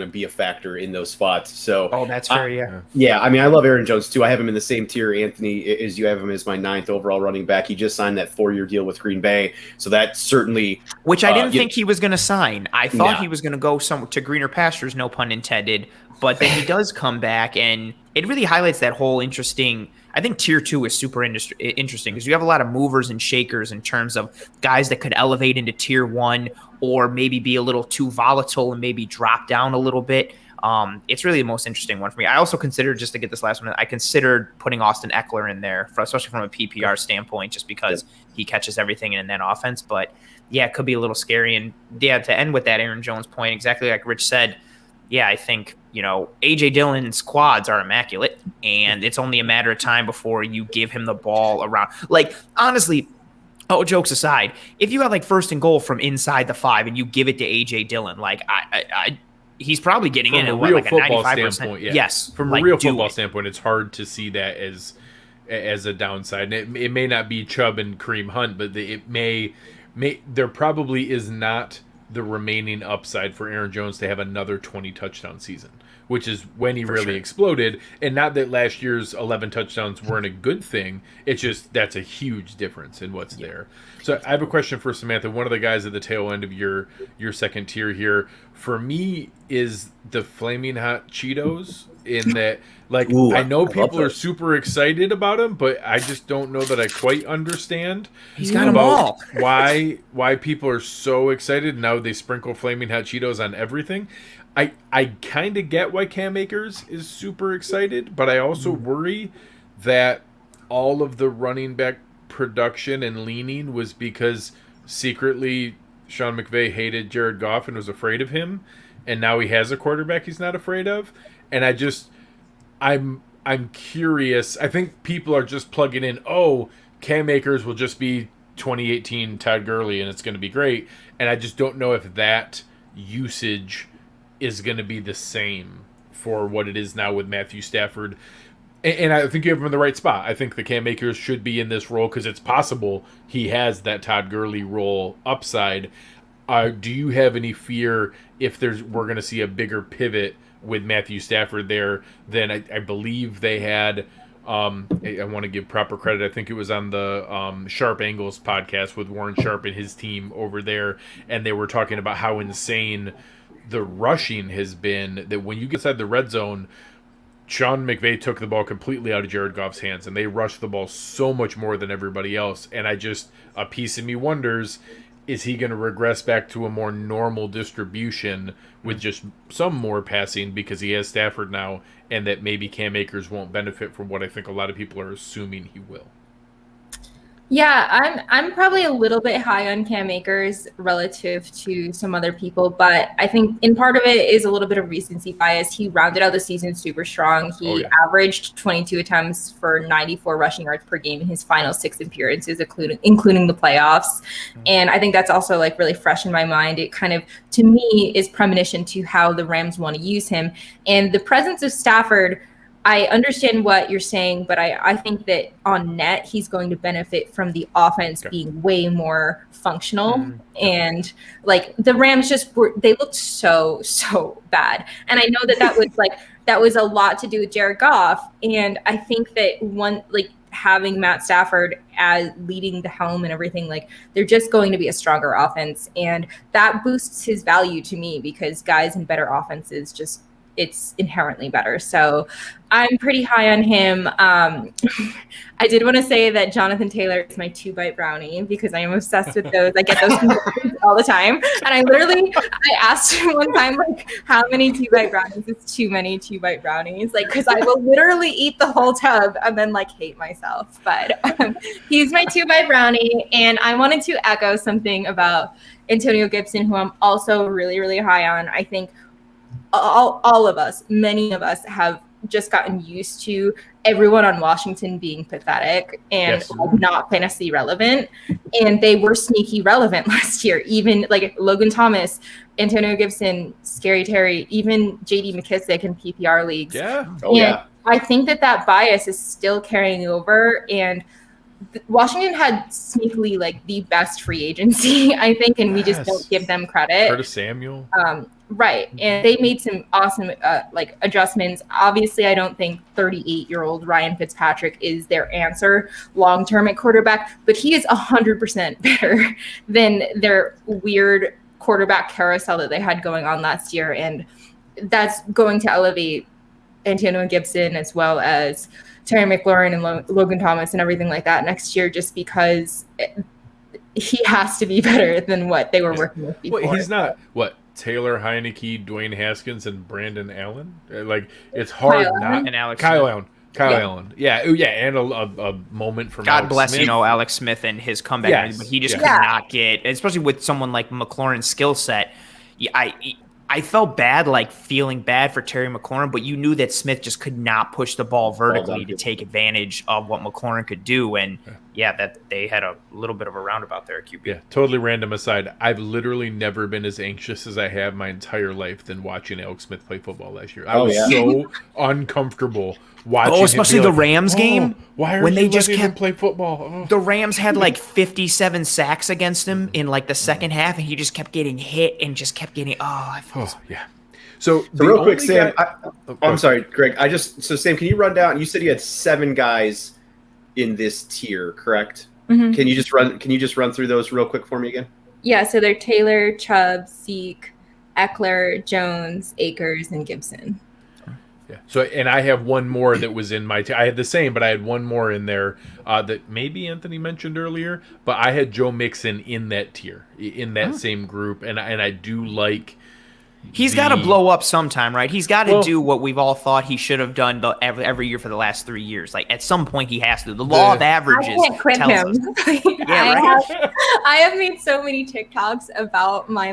be a factor in those spots. So that's fair. Yeah. I mean, I love Aaron Jones too. I have him in the same tier, Anthony, as you have him as my 9th overall running back. He just signed that 4-year deal with Green Bay, so that certainly, which I didn't think he was going to sign. I thought he was going to go somewhere to greener pastures, no pun intended. But then he does come back, and it really highlights that whole interesting I think tier 2 is super interesting because you have a lot of movers and shakers in terms of guys that could elevate into tier 1 or maybe be a little too volatile and maybe drop down a little bit. It's really the most interesting one for me. I also considered, just to get this last one, I considered putting Austin Eckler in there, especially from a PPR standpoint, just because he catches everything in that offense. But yeah, it could be a little scary. And yeah, to end with that Aaron Jones point, exactly like Rich said, yeah, I think, A.J. Dillon's quads are immaculate, and it's only a matter of time before you give him the ball around. Like, honestly, jokes aside, if you have like 1st and goal from inside the 5 and you give it to A.J. Dillon, like, he's probably getting in at like a 95%. Standpoint, yeah. Yes. From a real football standpoint, it's hard to see that as a downside. And it may not be Chubb and Kareem Hunt, but there probably is not the remaining upside for Aaron Jones to have another 20 touchdown season, which is when he really exploded. And not that last year's 11 touchdowns weren't a good thing. It's just that's a huge difference in what's there. So I have a question for Samantha. One of the guys at the tail end of your second tier here, for me, is the Flaming Hot Cheetos. In that, like, ooh, I know people are super excited about him, but I just don't know that I quite understand. He's got them all. why people are so excited now. They sprinkle Flaming Hot Cheetos on everything. I kind of get why Cam Akers is super excited, but I also worry that all of the running back production and leaning was because secretly Sean McVay hated Jared Goff and was afraid of him, and now he has a quarterback he's not afraid of. And I'm curious. I think people are just plugging in, Cam Akers will just be 2018 Todd Gurley and it's going to be great. And I just don't know if that usage is going to be the same for what it is now with Matthew Stafford. And I think you have him in the right spot. I think the Cam Akers should be in this role because it's possible he has that Todd Gurley role upside. Do you have any fear if we're going to see a bigger pivot with Matthew Stafford there? Then I believe they had, I want to give proper credit, I think it was on the Sharp Angles podcast with Warren Sharp and his team over there, and they were talking about how insane the rushing has been, that when you get inside the red zone, Sean McVay took the ball completely out of Jared Goff's hands, and they rushed the ball so much more than everybody else. And a piece of me wonders, is he going to regress back to a more normal distribution with just some more passing because he has Stafford now, and that maybe Cam Akers won't benefit from what I think a lot of people are assuming he will? Yeah, I'm probably a little bit high on Cam Akers relative to some other people, but I think in part of it is a little bit of recency bias. He rounded out the season super strong. He averaged 22 attempts for 94 rushing yards per game in his final 6 appearances, including the playoffs. And I think that's also like really fresh in my mind. It kind of, to me, is premonition to how the Rams want to use him. And the presence of Stafford, I understand what you're saying, but I think that on net, he's going to benefit from the offense being way more functional. And like the Rams they looked so bad. And I know that was a lot to do with Jared Goff. And I think that having Matt Stafford as leading the helm and everything, like they're just going to be a stronger offense. And that boosts his value to me because guys in better offenses it's inherently better. So I'm pretty high on him. I did want to say that Jonathan Taylor is my 2-bite brownie because I am obsessed with those. I get those all the time. And I asked him one time, like, how many 2-bite brownies is too many 2-bite brownies? Like, because I will literally eat the whole tub and then like hate myself. But he's my 2-bite brownie. And I wanted to echo something about Antonio Gibson, who I'm also really, really high on. I think all of us, many of us have just gotten used to everyone on Washington being pathetic and not fantasy relevant. And they were sneaky relevant last year. Even like Logan Thomas, Antonio Gibson, Scary Terry, even JD McKissick in PPR leagues. I think that bias is still carrying over. And Washington had sneakily like the best free agency, I think, and we just don't give them credit. Curtis Samuel. Right. And they made some awesome adjustments. Obviously, I don't think 38-year-old Ryan Fitzpatrick is their answer long-term at quarterback, but he is 100% better than their weird quarterback carousel that they had going on last year. And that's going to elevate Antonio Gibson as well as Terry McLaurin and Logan Thomas and everything like that next year, just because he has to be better than what they were working with before. Well, he's not Taylor Heineke, Dwayne Haskins, and Brandon Allen. Like, it's hard not. And Alex Kyle Smith. Allen. Allen. Yeah, and a moment from God Alex bless, Smith. Alex Smith and his comeback. Yes. But he just could not get, especially with someone like McLaurin's skill set. I felt bad, like feeling bad for Terry McLaurin, but you knew that Smith just could not push the ball vertically to take advantage of what McLaurin could do. And that they had a little bit of a roundabout there at QB. Yeah, totally random aside. I've literally never been as anxious as I have my entire life than watching Alex Smith play football last year. I was so uncomfortable watching him. Especially the Rams game. Why when they just kept play football? The Rams had like 57 sacks against him in like the second half, and he just kept getting hit and just kept getting. Yeah. So real quick, Sam. I'm sorry, Greg. Sam, can you run down? You said you had 7 guys in this tier, correct? Mm-hmm. Can you just run through those real quick for me again? Yeah. So they're Taylor, Chubb, Zeke, Eckler, Jones, Akers, and Gibson. Yeah. So, and I have one more that was in my I had the same, but I had one more in there that maybe Anthony mentioned earlier. But I had Joe Mixon in that tier, in that same group, and I do like. He's got to blow up sometime, right? He's got to do what we've all thought he should have done every year for the last 3 years. Like, at some point, he has to. The law of averages I can't quit tells him. us. Yeah, right? I have made so many TikToks about my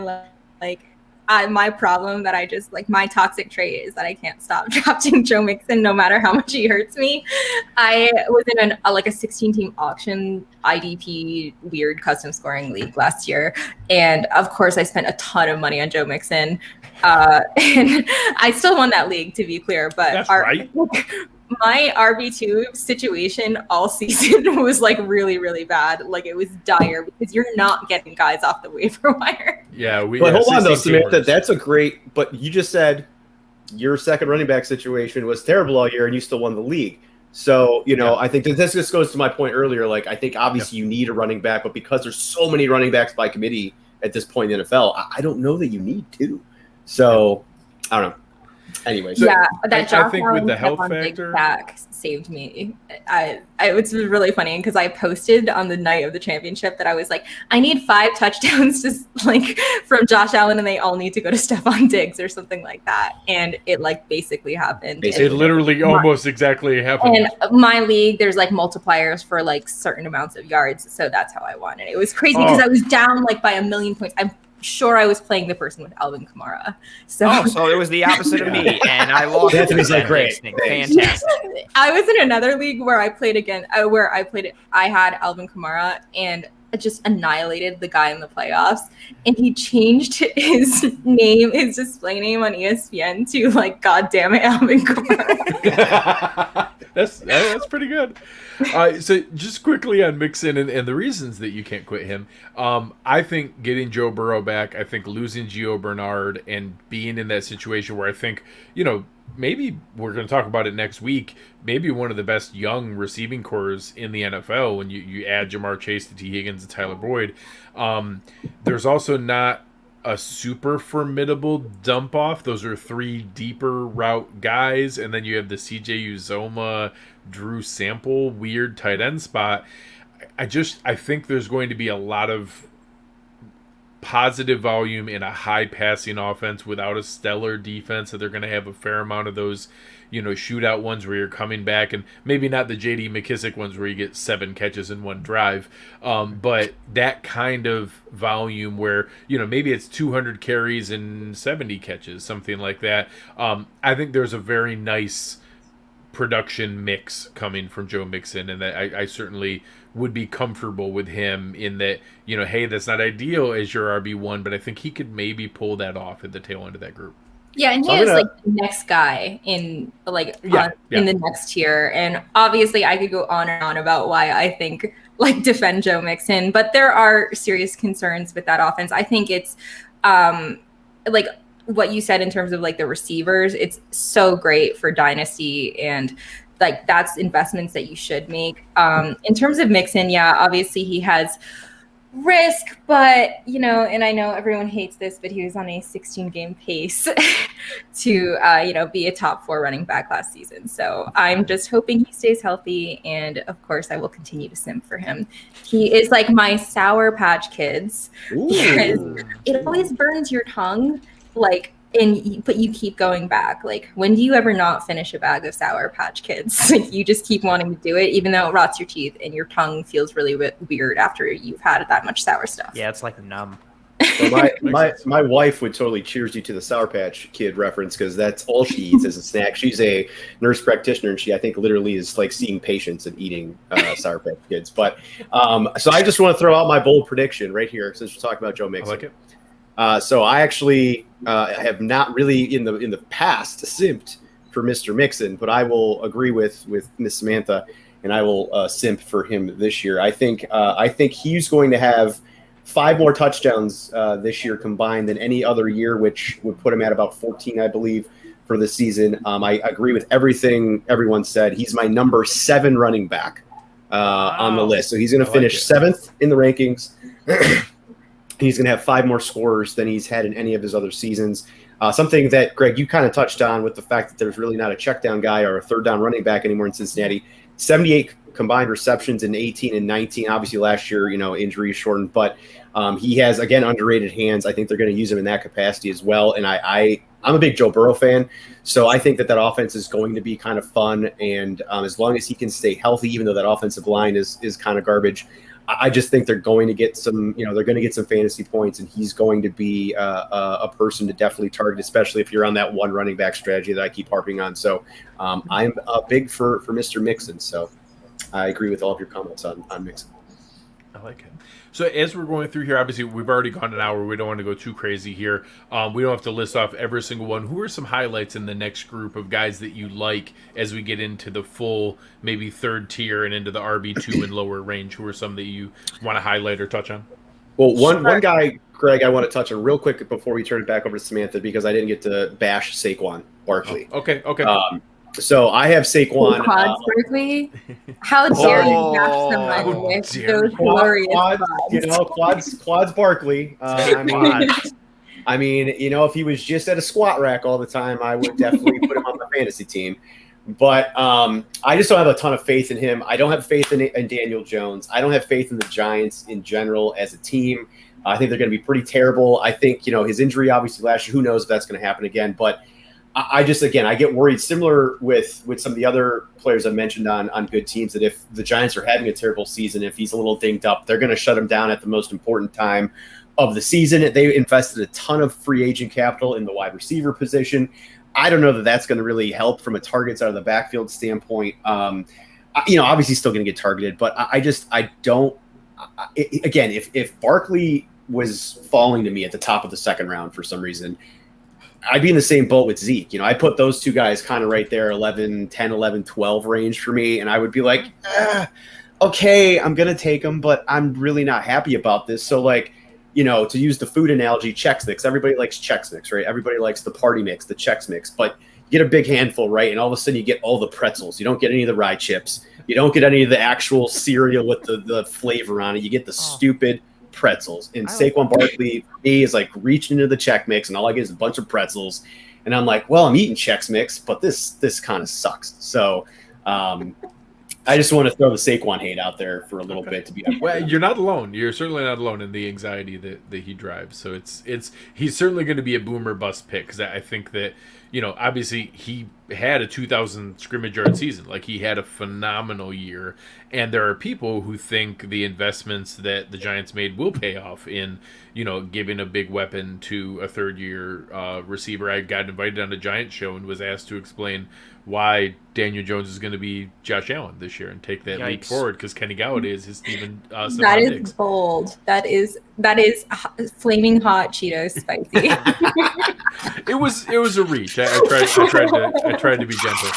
my problem that I just my toxic trait is that I can't stop drafting Joe Mixon no matter how much he hurts me. I was in a 16-team auction IDP weird custom scoring league last year, and of course I spent a ton of money on Joe Mixon, and I still won that league, to be clear. But that's right. My RB2 situation all season was really, really bad. It was dire because you're not getting guys off the waiver wire. Yeah, but hold on though, Samantha. That's a great. But you just said your second running back situation was terrible all year, and you still won the league. So I think that this just goes to my point earlier. I think obviously you need a running back, but because there's so many running backs by committee at this point in the NFL, I don't know that you need two. So I don't know. Anyways, that Josh I think with the health factor saved me. It was really funny because I posted on the night of the championship that I was like, I need 5 touchdowns from Josh Allen, and they all need to go to Stephon Diggs or something like that. And it basically happened. It literally almost exactly happened. And my league, there's multipliers for certain amounts of yards, so that's how I won it. It was crazy because I was down by a million points. I'm sure I was playing the person with Alvin Kamara. So it was the opposite of me, and I lost. Anthony's great. Fantastic. I was in another league where I played I had Alvin Kamara and just annihilated the guy in the playoffs, and he changed his display name on ESPN to God damn it, Alvin Kamara. That's pretty good. So just quickly on Mixon and the reasons that you can't quit him. I think getting Joe Burrow back, I think losing Gio Bernard and being in that situation where I think, maybe we're going to talk about it next week, maybe one of the best young receiving cores in the NFL when you add Jamar Chase to T. Higgins and Tyler Boyd. There's also not a super formidable dump off. Those are 3 deeper route guys, and then you have the CJ Uzomah, Drew Sample weird tight end spot. I think there's going to be a lot of positive volume in a high passing offense without a stellar defense, so they're going to have a fair amount of those shootout ones where you're coming back, and maybe not the JD McKissick ones where you get 7 catches in one drive, but that kind of volume where maybe it's 200 carries and 70 catches, something like that. I think there's a very nice production mix coming from Joe Mixon, and that I certainly would be comfortable with him in that, hey, that's not ideal as your RB1, but I think he could maybe pull that off at the tail end of that group. Yeah, and he is the next guy in in the next tier. And obviously I could go on and on about why I think defend Joe Mixon, but there are serious concerns with that offense. I think it's what you said in terms of the receivers, it's so great for dynasty, and that's investments that you should make. In terms of Mixon, obviously he has risk, but and I know everyone hates this, but he was on a 16-game pace to be a top 4 running back last season. So I'm just hoping he stays healthy, and of course I will continue to simp for him. He is like my Sour Patch Kids because it always burns your tongue, but you keep going back. Like, when do you ever not finish a bag of Sour Patch Kids? Like, you just keep wanting to do it, even though it rots your teeth and your tongue feels really weird after you've had that much sour stuff. Yeah, it's like numb. Well, my wife would totally cheers you to the Sour Patch Kid reference because that's all she eats as a snack. She's a nurse practitioner, and she, I think, literally is like seeing patients and eating Sour Patch Kids. But so I just want to throw out my bold prediction right here since we're talking about Joe Mixon. I like it. So I actually have not really in the past simped for Mr. Mixon, but I will agree with Miss Samantha, and I will simp for him this year. I think he's going to have 5 more touchdowns this year combined than any other year, which would put him at about 14, I believe, for the season. I agree with everything everyone said. He's my number 7 running back on the list, so he's going to finish 7th in the rankings. He's going to have 5 more scorers than he's had in any of his other seasons. Something that, Greg, you kind of touched on with the fact that there's really not a check down guy or a third down running back anymore in Cincinnati. 78 combined receptions in 18 and 19. Obviously last year, injury shortened, but he has, again, underrated hands. I think they're going to use him in that capacity as well. And I'm a big Joe Burrow fan, so I think that offense is going to be kind of fun. And as long as he can stay healthy, even though that offensive line is kind of garbage, I just think they're going to get some, they're going to get some fantasy points, and he's going to be a person to definitely target, especially if you're on that one running back strategy that I keep harping on. So I'm big for Mr. Mixon. So I agree with all of your comments on Mixon. I like it. So as we're going through here, obviously we've already gone an hour. We don't want to go too crazy here. We don't have to list off every single one. Who are some highlights in the next group of guys that you like as we get into the full, maybe third tier and into the RB2 and lower range? Who are some that you want to highlight or touch on? Well, one guy, Greg, I want to touch on real quick before we turn it back over to Samantha, because I didn't get to bash Saquon Barkley. Oh, okay. So I have Saquon. Barkley? How dare you bash someone with those glorious quads? Quads Barkley. I mean, if he was just at a squat rack all the time, I would definitely put him on my fantasy team. But I just don't have a ton of faith in him. I don't have faith in Daniel Jones. I don't have faith in the Giants in general as a team. I think they're going to be pretty terrible. I think, his injury obviously last year, who knows if that's going to happen again. But I get worried, similar with some of the other players I mentioned on good teams, that if the Giants are having a terrible season, if he's a little dinged up, they're going to shut him down at the most important time of the season. They invested a ton of free agent capital in the wide receiver position. I don't know that that's going to really help from a targets out of the backfield standpoint. Obviously still going to get targeted, but I don't. Again, if Barkley was falling to me at the top of the second round for some reason, I'd be in the same boat with Zeke. I put those two guys kind of right there, 10, 11, 12 range for me. And I would be like, okay, I'm going to take them, but I'm really not happy about this. So to use the food analogy, Chex Mix, everybody likes Chex Mix, right? Everybody likes the party mix, the Chex Mix, but you get a big handful, right? And all of a sudden you get all the pretzels. You don't get any of the rye chips. You don't get any of the actual cereal with the flavor on it. You get the stupid pretzels. And Saquon Barkley for me is like reaching into the Chex Mix, and all I get is a bunch of pretzels. And I'm like, well, I'm eating Chex Mix, but this kind of sucks. So I just want to throw the Saquon hate out there for a little bit to be. Well, you're not alone. You're certainly not alone in the anxiety that he drives. So he's certainly going to be a boomer bust pick, because I think that obviously he had a 2,000 scrimmage yard season. Like, he had a phenomenal year, and there are people who think the investments that the Giants made will pay off in giving a big weapon to a third year receiver. I got invited on a Giants show and was asked to explain why Daniel Jones is going to be Josh Allen this year and take that leap forward, because Kenny Golladay is his Steven That is Diggs. bold. That is flaming hot Cheetos spicy. It was a reach. I tried to be gentle.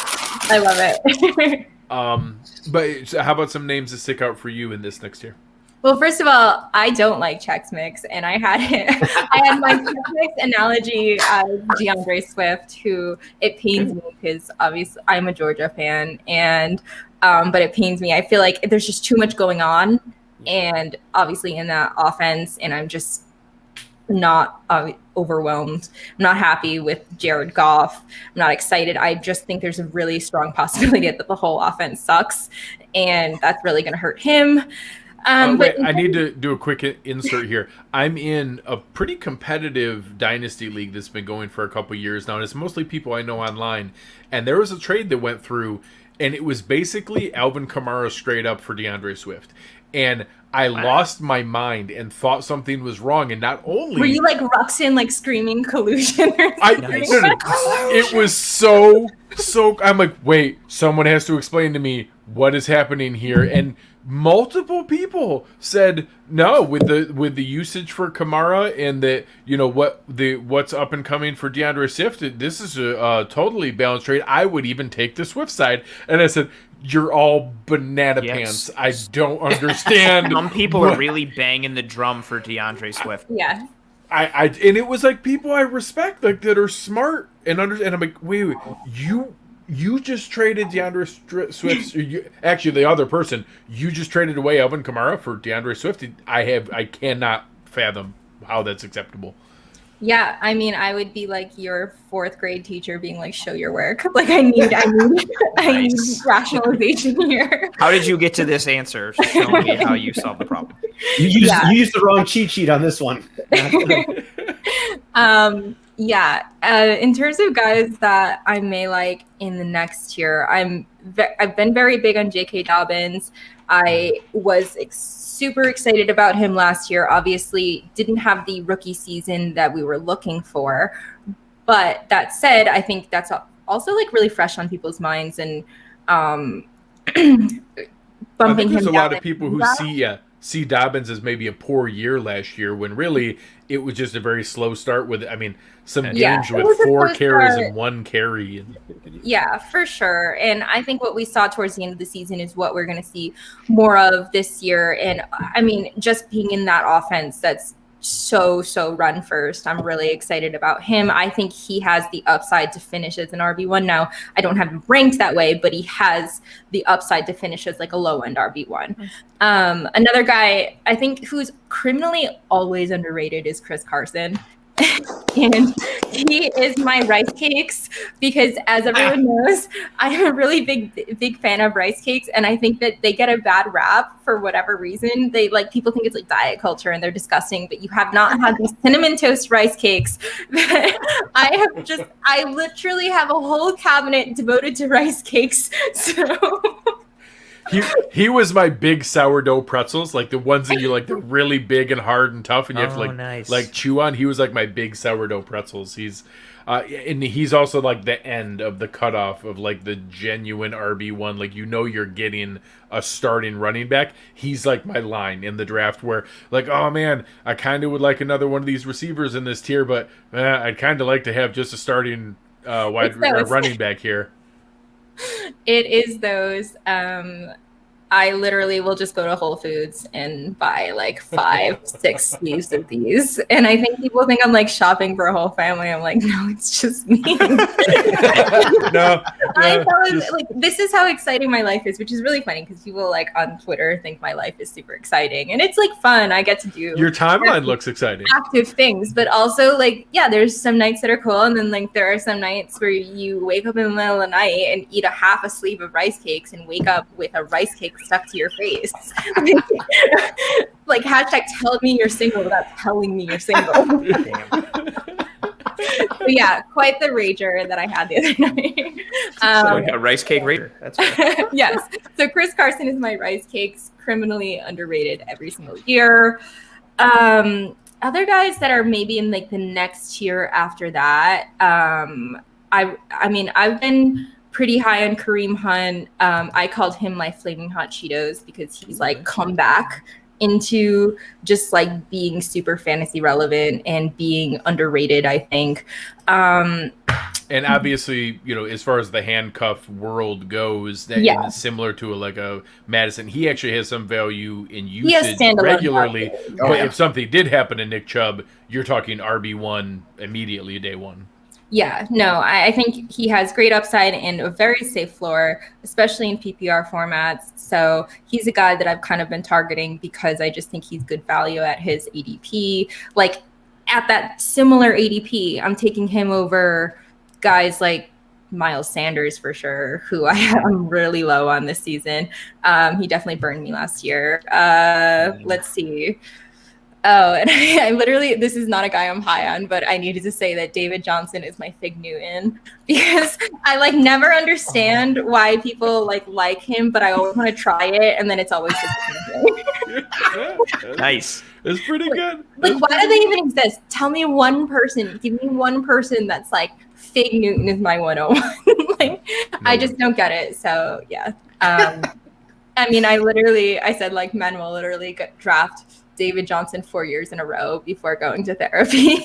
I love it. But how about some names that stick out for you in this next year? Well, first of all, I don't like Chex Mix, and I had my Chex Mix analogy as DeAndre Swift, who it pains me because obviously I'm a Georgia fan, and but it pains me. I feel like there's just too much going on and obviously in that offense, and I'm just not overwhelmed. I'm not happy with Jared Goff. I'm not excited. I just think there's a really strong possibility that the whole offense sucks, and that's really going to hurt him. Wait, I need to do a quick insert here. I'm in a pretty competitive dynasty league that's been going for a couple years now, and it's mostly people I know online. And there was a trade that went through, and it was basically Alvin Kamara straight up for DeAndre Swift. And I lost my mind and thought something was wrong. And not only were you like Ruxin, like screaming collusion or something? It was so. I'm like, wait, someone has to explain to me what is happening here. And multiple people said no with the usage for Kamara and that what's up and coming for DeAndre Swift. This is a totally balanced trade. I would even take the Swift side. And I said, you're all banana pants. I don't understand. Some people are really banging the drum for DeAndre Swift. Yeah. And it was like people I respect, like that are smart and understand. And I'm like, wait, you just traded DeAndre Swift. Actually, the other person, you just traded away Alvin Kamara for DeAndre Swift. I cannot fathom how that's acceptable. Yeah, I mean, I would be like your fourth grade teacher being like, show your work. Like, I need rationalization here. How did you get to this answer? Show me how you solve the problem. You used the wrong cheat sheet on this one. In terms of guys that I may like in the next year, I've been very big on J.K. Dobbins. I was super excited about him last year. Obviously, didn't have the rookie season that we were looking for. But that said, I think that's also like really fresh on people's minds and bumping him down. I think there's a lot of people who see Dobbins as maybe a poor year last year when really it was just a very slow start with, some games with 4 carries and 1 carry. Yeah, for sure. And I think what we saw towards the end of the season is what we're going to see more of this year. And just being in that offense that's so run first, I'm really excited about him. I think he has the upside to finish as an RB1. Now, I don't have him ranked that way, but he has the upside to finish as like a low-end RB1. Another guy I think who's criminally always underrated is Chris Carson. And he is my rice cakes because, as everyone knows, I'm a really big fan of rice cakes, and I think that they get a bad rap for whatever reason. People think it's like diet culture and they're disgusting, but you have not had these cinnamon toast rice cakes. I literally have a whole cabinet devoted to rice cakes. So. He was my big sourdough pretzels, like the ones that you like, they're really big and hard and tough, and you have to like chew on. He was like my big sourdough pretzels. He's and he's also like the end of the cutoff of like the genuine RB1. Like you're getting a starting running back. He's like my line in the draft where like, oh man, I kind of would like another one of these receivers in this tier, but I'd kind of like to have just a starting running back here. It is those. I literally will just go to Whole Foods and buy like 5-6 sleeves of these. And I think people think I'm like shopping for a whole family. I'm like, no, it's just me. This is how exciting my life is, which is really funny because people like on Twitter think my life is super exciting. And it's like fun. I get to do your timeline looks exciting. Active things, but also like, there's some nights that are cool. And then like there are some nights where you wake up in the middle of the night and eat half a sleeve of rice cakes and wake up with a rice cake stuck to your face. Like hashtag tell me you're single without telling me you're single. But yeah, quite the rager that I had the other night. A rice cake rager. That's right. Yes. So Chris Carson is my rice cakes, criminally underrated every single year. Other guys that are maybe in like the next tier after that. I've been pretty high on Kareem Hunt. I called him my Flaming Hot Cheetos because he's like come back into just like being super fantasy relevant and being underrated, I think. And obviously, as far as the handcuff world goes, that is similar to a Madison. He actually has some value in usage regularly. But if something did happen to Nick Chubb, you're talking RB1 immediately day one. Yeah, no, I think he has great upside and a very safe floor, especially in PPR formats. So he's a guy that I've kind of been targeting because I just think he's good value at his ADP. Like at that similar ADP, I'm taking him over guys like Miles Sanders for sure, who I'm really low on this season. He definitely burned me last year. Let's see. Oh, and I literally, this is not a guy I'm high on, but I needed to say that David Johnson is my Fig Newton because I like never understand why people like him, but I always want to try it, and then it's always nice. It's pretty good. Like, why do they even exist? Tell me one person. Give me one person that's like Fig Newton is my 101. Like, I just don't get it. So yeah. I mean, I said like men will literally draft David Johnson 4 years in a row before going to therapy.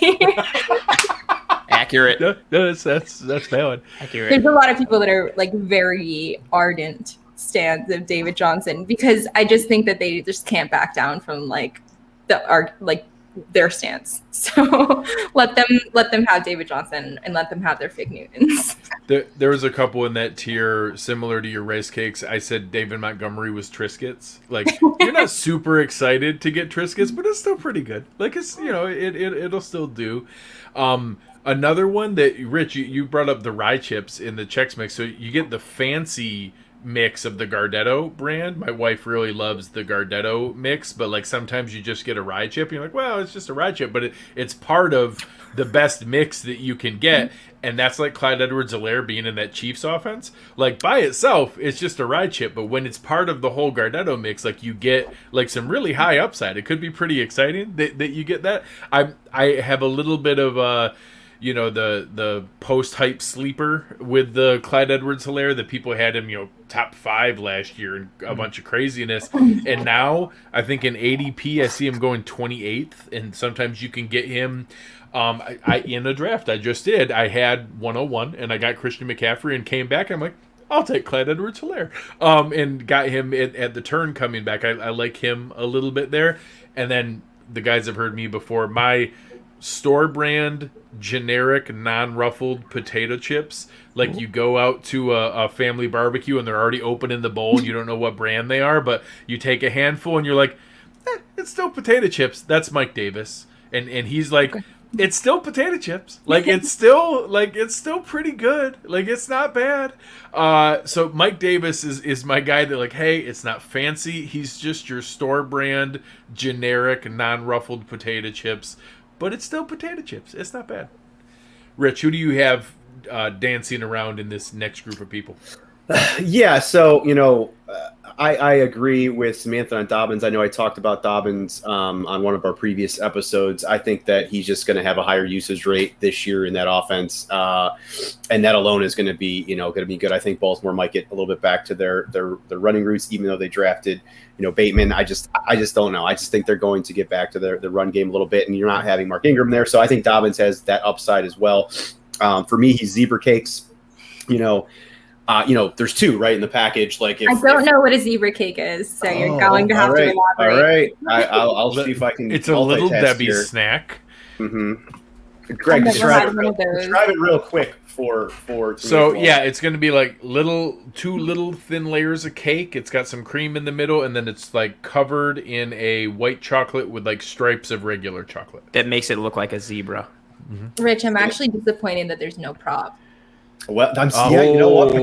Accurate. No, that's valid. Accurate. There's a lot of people that are like very ardent stands of David Johnson because I just think that they just can't back down from their stance. So let them have David Johnson and let them have their Fig Newtons. There was a couple in that tier similar to your rice cakes. I said David Montgomery was Triscuits. Like, you're not super excited to get Triscuits, but it's still pretty good. Like, it's, it'll still do. Another one that, Rich, you brought up the rye chips in the Chex Mix. So you get the fancy mix of the Gardetto brand. My wife really loves the Gardetto mix, but like sometimes you just get a rye chip and you're like, well, it's just a rye chip, but it's part of the best mix that you can get. And that's like Clyde Edwards-Helaire being in that Chiefs offense. Like by itself, it's just a rye chip, but when it's part of the whole Gardetto mix, like you get like some really high upside. It could be pretty exciting that you get that. I have a little bit of the post-hype sleeper with the Clyde Edwards-Helaire that people had him, top 5 last year and a bunch of craziness. And now I think in ADP, I see him going 28th, and sometimes you can get him in a draft I just did. I had 101 and I got Christian McCaffrey and came back. I'm like, I'll take Clyde Edwards-Helaire, and got him at the turn coming back. I like him a little bit there. And then the guys have heard me before. My store brand generic non-ruffled potato chips, like you go out to a family barbecue and they're already open in the bowl and you don't know what brand they are, but you take a handful and you're like, it's still potato chips. That's Mike Davis, and he's like, okay, it's still potato chips. Like it's still pretty good. Like it's not bad. So Mike Davis is my guy that like, hey, it's not fancy. He's just your store brand generic non-ruffled potato chips. But it's still potato chips. It's not bad. Rich, who do you have dancing around in this next group of people? Yeah, so, I agree with Samantha on Dobbins. I know I talked about Dobbins on one of our previous episodes. I think that he's just going to have a higher usage rate this year in that offense. And that alone is going to be, going to be good. I think Baltimore might get a little bit back to their running roots, even though they drafted, Bateman. I just don't know. I just think they're going to get back to their run game a little bit, and you're not having Mark Ingram there. So I think Dobbins has that upside as well. For me, he's zebra cakes. There's 2 right in the package. Like I don't know what a zebra cake is, so you're going to have to elaborate. All right, I'll see if I can. It's a little Debbie snack. Mm-hmm. Greg, describe it real quick for. So yeah, it's going to be like 2 little thin layers of cake. It's got some cream in the middle, and then it's like covered in a white chocolate with like stripes of regular chocolate. That makes it look like a zebra. Mm-hmm. Rich, I'm actually disappointed that there's no prop. Well, yeah, you know what? I'm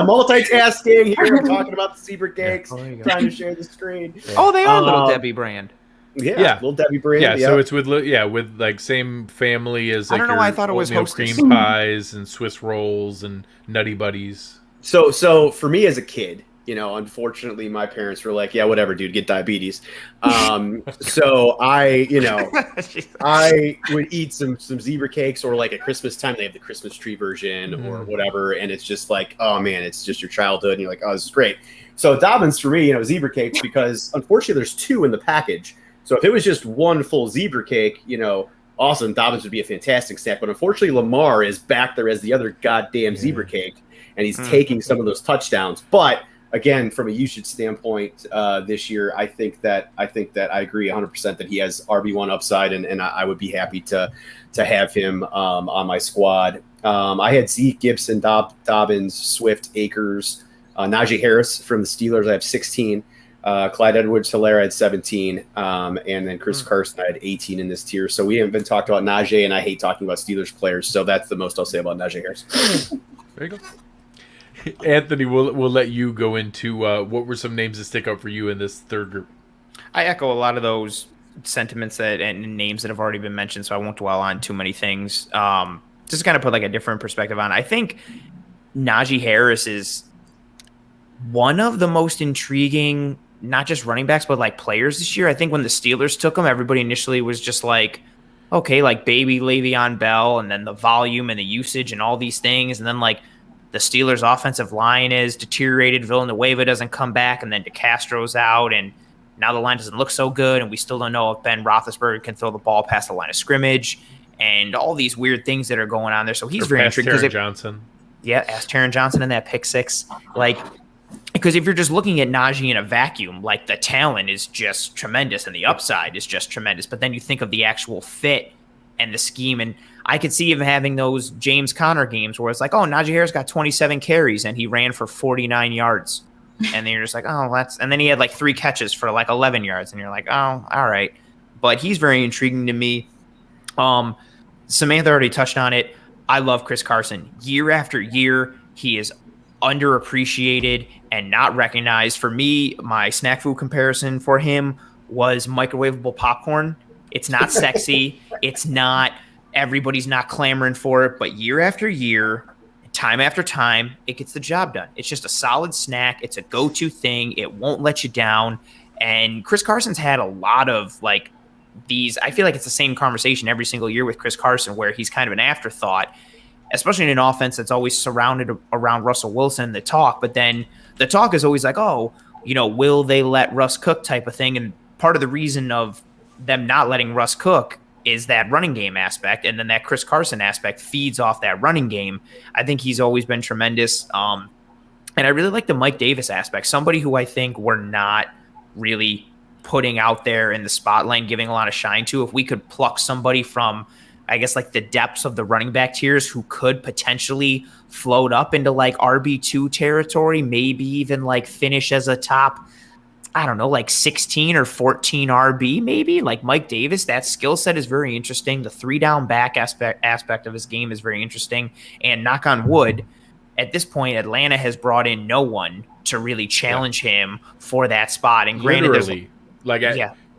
multitasking here. I'm talking about the zebra cakes. Trying to share the screen. Oh, they are Little Debbie brand. Yeah, Little Debbie brand. Yeah, so it's with like same family as like I don't know why I thought it was cream pies and Swiss rolls and Nutty Buddies. So for me as a kid, unfortunately, my parents were like, "Yeah, whatever, dude, get diabetes." So I would eat some zebra cakes, or like at Christmas time, they have the Christmas tree version or whatever, and it's just like, oh man, it's just your childhood, and you're like, oh, this is great. So Dobbins for me, zebra cakes, because unfortunately, there's 2 in the package. So if it was just one full zebra cake, awesome, Dobbins would be a fantastic snack. But unfortunately, Lamar is back there as the other goddamn zebra cake, and he's taking some of those touchdowns, but again, from a usage standpoint, this year, I think that I agree 100% that he has RB1 upside, and I would be happy to have him on my squad. I had Zeke, Gibson, Dobbins, Swift, Akers, Najee Harris from the Steelers. I have 16. Clyde Edwards-Helaire had 17, and then Chris Carson, I had 18 in this tier. So we haven't been talked about Najee, and I hate talking about Steelers players. So that's the most I'll say about Najee Harris. There you go. Anthony, we'll let you go into what were some names that stick out for you in this third group. I echo a lot of those sentiments and names that have already been mentioned, so I won't dwell on too many things. Just kind of put like a different perspective on. I think Najee Harris is one of the most intriguing, not just running backs, but like players this year. I think when the Steelers took him, everybody initially was just like, okay, like baby Le'Veon Bell, and then the volume and the usage and all these things, and then like the Steelers' offensive line is deteriorated. Villanueva doesn't come back, and then DeCastro's out, and now the line doesn't look so good, and we still don't know if Ben Roethlisberger can throw the ball past the line of scrimmage, and all these weird things that are going on there. So he's very intrigued. Taron Johnson. Yeah, ask Taron Johnson in that pick six. Like, because if you're just looking at Najee in a vacuum, like the talent is just tremendous and the upside is just tremendous. But then you think of the actual fit and the scheme, and I could see him having those James Conner games where it's like, oh, Najee Harris got 27 carries and he ran for 49 yards. And then you're just like, oh, and then he had like 3 catches for like 11 yards. And you're like, oh, all right. But he's very intriguing to me. Samantha already touched on it. I love Chris Carson. Year after year, he is underappreciated and not recognized. For me, my snack food comparison for him was microwavable popcorn. It's not sexy. It's not, everybody's not clamoring for it, but year after year, time after time, it gets the job done. It's just a solid snack. It's a go-to thing. It won't let you down. And Chris Carson's had a lot of like these, I feel like it's the same conversation every single year with Chris Carson, where he's kind of an afterthought, especially in an offense that's always surrounded around Russell Wilson, the talk. But then the talk is always like, oh, will they let Russ cook type of thing? And part of the reason of them not letting Russ cook is that running game aspect. And then that Chris Carson aspect feeds off that running game. I think he's always been tremendous. And I really like the Mike Davis aspect, somebody who I think we're not really putting out there in the spotlight and giving a lot of shine to. If we could pluck somebody from, I guess, like the depths of the running back tiers who could potentially float up into like RB2 territory, maybe even like finish as a top, I don't know, like 16 or 14 RB, maybe like Mike Davis. That skill set is very interesting. The 3-down back aspect of his game is very interesting. And knock on wood, at this point, Atlanta has brought in no one to really challenge him for that spot. And granted, literally,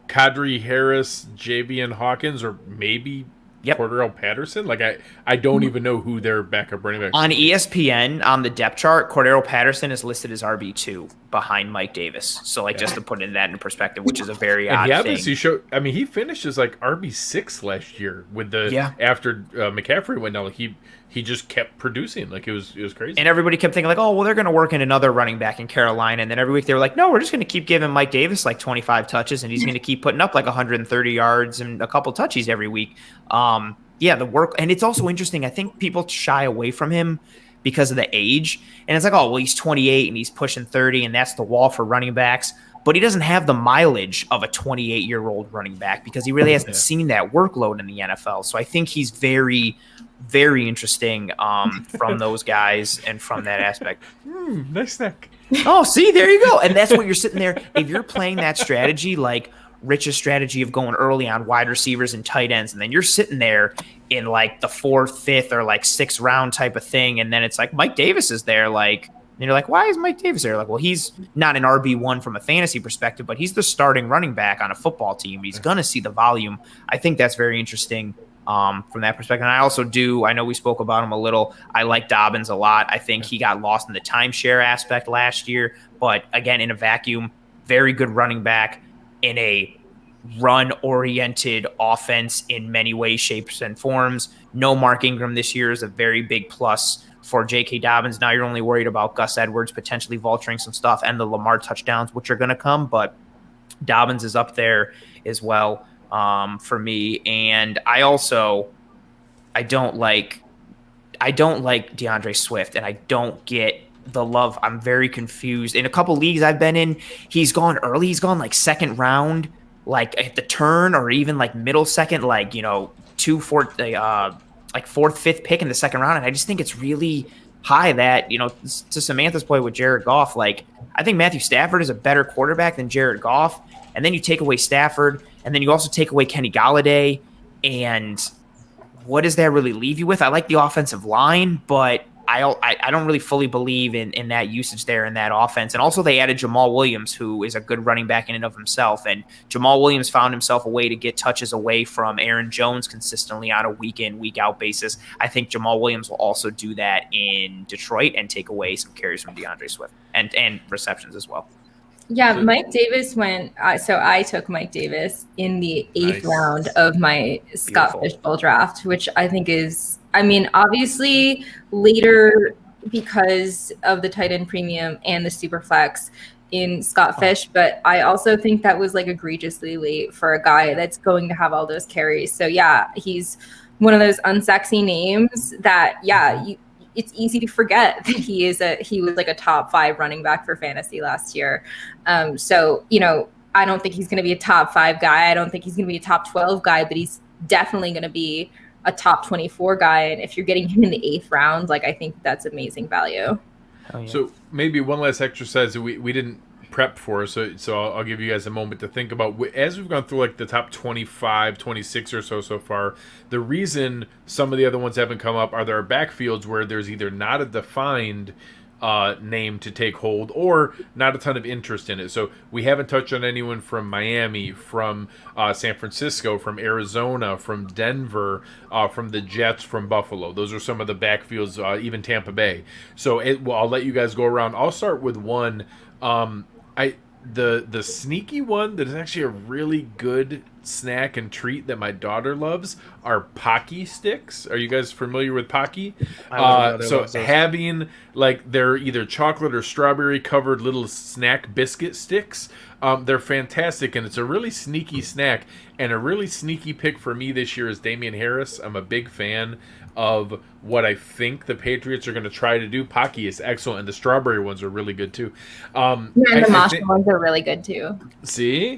Kadri Harris, Javian Hawkins, or maybe Cordero Patterson. Like I don't even know who their backup running back is. On ESPN, on the depth chart, Cordero Patterson is listed as RB2 behind Mike Davis. So just to put that in perspective, which is a very odd thing. Obviously showed, he finished as like RB6 last year with after McCaffrey went down. Like he just kept producing. Like it was crazy. And everybody kept thinking like, oh, well, they're going to work in another running back in Carolina. And then every week they were like, no, we're just going to keep giving Mike Davis like 25 touches, and he's going to keep putting up like 130 yards and a couple touches every week. The work. And it's also interesting. I think people shy away from him because of the age. And it's like, oh, well, he's 28 and he's pushing 30, and that's the wall for running backs. But he doesn't have the mileage of a 28-year-old running back because he really hasn't seen that workload in the NFL. So I think he's very, very interesting from those guys and from that aspect. Nice snack. Oh, see, there you go. And that's what you're sitting there. If you're playing that strategy, like Rich's strategy of going early on wide receivers and tight ends, and then you're sitting there in like the 4th, 5th, or like 6th round type of thing, and then it's like Mike Davis is there, like, and you're like, why is Mike Davis there? Like, well, he's not an RB1 from a fantasy perspective, but he's the starting running back on a football team. He's going to see the volume. I think that's very interesting from that perspective. And I also I know we spoke about him a little. I like Dobbins a lot. I think he got lost in the timeshare aspect last year, but again, in a vacuum, very good running back in a run-oriented offense in many ways, shapes, and forms. No Mark Ingram this year is a very big plus for J.K. Dobbins. Now you're only worried about Gus Edwards potentially vulturing some stuff and the Lamar touchdowns, which are going to come, but Dobbins is up there as well for me. And I don't like DeAndre Swift, and I don't get the love. I'm very confused. In a couple leagues I've been in, he's gone early. He's gone like second round, like at the turn, or even like middle second, like, you know, like fourth, fifth pick in the second round. And I just think it's really high that, you know, to Samantha's point with Jared Goff, like, I think Matthew Stafford is a better quarterback than Jared Goff. And then you take away Stafford, and then you also take away Kenny Galladay. And what does that really leave you with? I like the offensive line, but I don't really fully believe in that usage there in that offense. And also they added Jamal Williams, who is a good running back in and of himself. And Jamal Williams found himself a way to get touches away from Aaron Jones consistently on a week in, week out basis. I think Jamal Williams will also do that in Detroit and take away some carries from DeAndre Swift and receptions as well. Yeah, Mike Davis went. So I took Mike Davis in the 8th round of my Scott Fishbowl draft, which I think is, I mean, obviously later because of the tight end premium and the super flex in Scott Fish, but I also think that was like egregiously late for a guy that's going to have all those carries. So yeah, he's one of those unsexy names that, it's easy to forget that he was like a top 5 running back for fantasy last year. So, you know, I don't think he's going to be a top 5 guy. I don't think he's going to be a top 12 guy, but he's definitely going to be a top 24 guy. And if you're getting him in the 8th round, like, I think that's amazing value. Oh, yeah. So maybe one last exercise that we didn't prep for, so I'll give you guys a moment to think about. As we've gone through like the top 25, 26 or so far, the reason some of the other ones haven't come up are there are backfields where there's either not a defined name to take hold or not a ton of interest in it. So we haven't touched on anyone from Miami, from San Francisco, from Arizona, from Denver, from the Jets, from Buffalo. Those are some of the backfields, even Tampa Bay. So I'll let you guys go around. I'll start with one. The sneaky one that is actually a really good snack and treat that my daughter loves are Pocky sticks. Are you guys familiar with Pocky? So having like they're either chocolate or strawberry covered little snack biscuit sticks. They're fantastic, and it's a really sneaky snack. And a really sneaky pick for me this year is Damian Harris. I'm a big fan of what I think the Patriots are going to try to do. Pocky is excellent, and the strawberry ones are really good too. And the marshmallow ones are really good too. See?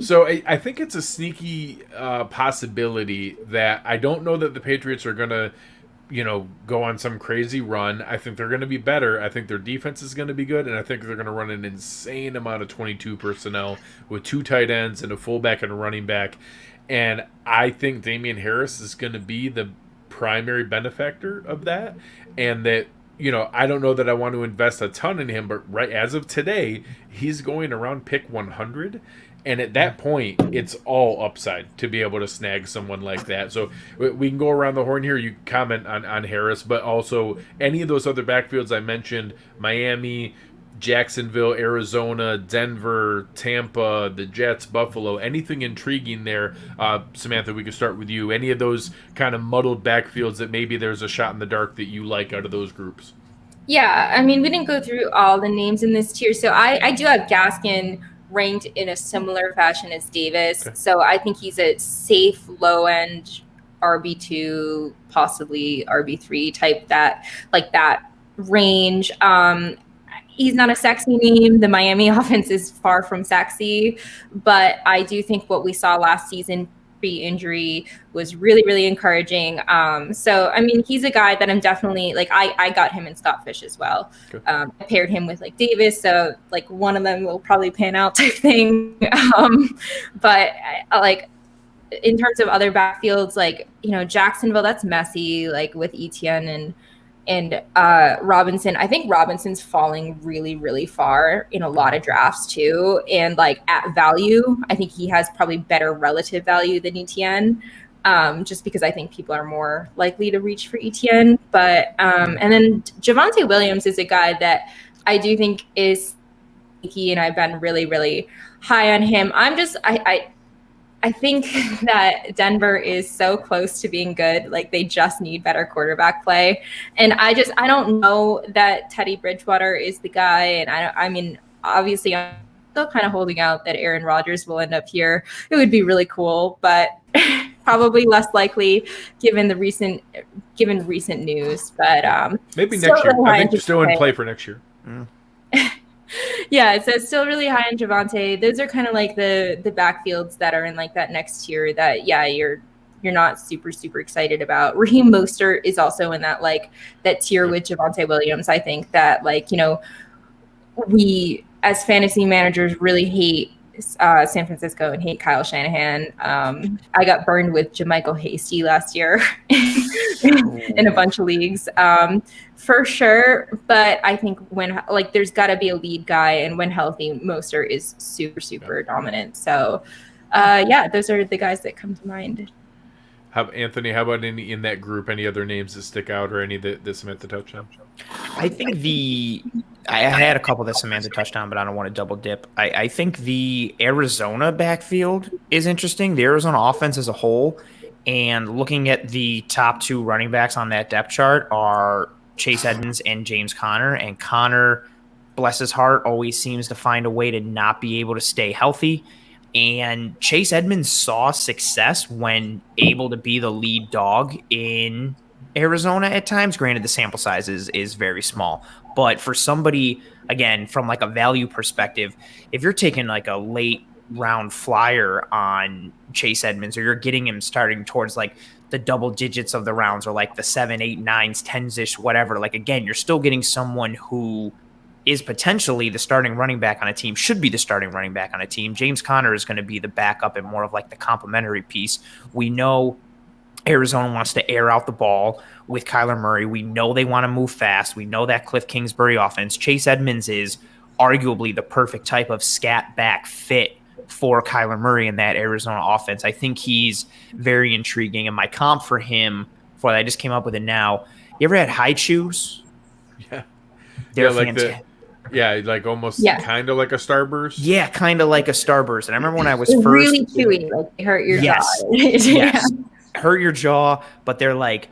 So I think it's a sneaky possibility that I don't know that the Patriots are going to, you know, go on some crazy run. I think they're going to be better. I think their defense is going to be good, and I think they're going to run an insane amount of 22 personnel with 2 tight ends and a fullback and a running back. And I think Damian Harris is going to be the primary benefactor of that, and that, you know, I don't know that I want to invest a ton in him, but right as of today, he's going around pick 100. And at that point, it's all upside to be able to snag someone like that. So we can go around the horn here. You comment on Harris, but also any of those other backfields I mentioned, Miami, Jacksonville, Arizona, Denver, Tampa, the Jets, Buffalo, anything intriguing there. Samantha, we could start with you. Any of those kind of muddled backfields that maybe there's a shot in the dark that you like out of those groups? Yeah, I mean, we didn't go through all the names in this tier. So I do have Gaskin ranked in a similar fashion as Davis. Okay. So I think he's a safe low-end RB2, possibly RB3 type, that range. He's not a sexy name. The Miami offense is far from sexy, but I do think what we saw last season pre-injury was really, really encouraging. So, I mean, he's a guy that I'm definitely, like, I got him in Scott Fish as well. I paired him with, like, Davis, so, like, one of them will probably pan out type thing. But, like, in terms of other backfields, like, you know, Jacksonville, that's messy, like, with Etienne and Robinson. I think Robinson's falling really, really far in a lot of drafts too. And like at value, I think he has probably better relative value than Etienne, just because I think people are more likely to reach for Etienne. But and then Javonte Williams is a guy that I do think is sneaky, and I've been really, really high on him. I think that Denver is so close to being good. Like, they just need better quarterback play. And I don't know that Teddy Bridgewater is the guy. And I mean, obviously I'm still kind of holding out that Aaron Rodgers will end up here. It would be really cool, but probably less likely given recent news. But maybe next year. I think still in play for next year. Yeah, so it's still really high in Javonte. Those are kind of like the backfields that are in like that next tier that you're not super excited about. Raheem Mostert is also in that like that tier with Javonte Williams. I think that like, you know, we as fantasy managers really hate San Francisco and hate Kyle Shanahan. I got burned with Jermichael Hasty last year in a bunch of leagues, for sure. But I think when like there's got to be a lead guy, and when healthy, Mostert is super dominant. So, those are the guys that come to mind. Anthony, how about in that group? Any other names that stick out, or any that Samantha touched on? I think I had a couple that Samantha touched on, but I don't want to double dip. I think the Arizona backfield is interesting. The Arizona offense as a whole, and looking at the top two running backs on that depth chart are Chase Edmonds and James Conner. And Conner, bless his heart, always seems to find a way to not be able to stay healthy. And Chase Edmonds saw success when able to be the lead dog in Arizona at times. Granted, the sample size is very small. But for somebody, again, from like a value perspective, if you're taking like a late round flyer on Chase Edmonds, or you're getting him starting towards like the double digits of the rounds, or like the 7, 8, 9s, 10s-ish, whatever, like again, you're still getting someone who is potentially the starting running back on a team, should be the starting running back on a team. James Conner is going to be the backup and more of like the complementary piece. We know Arizona wants to air out the ball with Kyler Murray. We know they want to move fast. We know that Cliff Kingsbury offense. Chase Edmonds is arguably the perfect type of scat back fit for Kyler Murray in that Arizona offense. I think he's very intriguing. And my comp for him, for that, I just came up with it now. You ever had high chews? Yeah. They're like fantastic. like almost kind of like a Starburst. Yeah, kind of like a Starburst. And I remember when I was they're first really chewy, like they hurt your jaw. Yes. Hurt your jaw, but they're like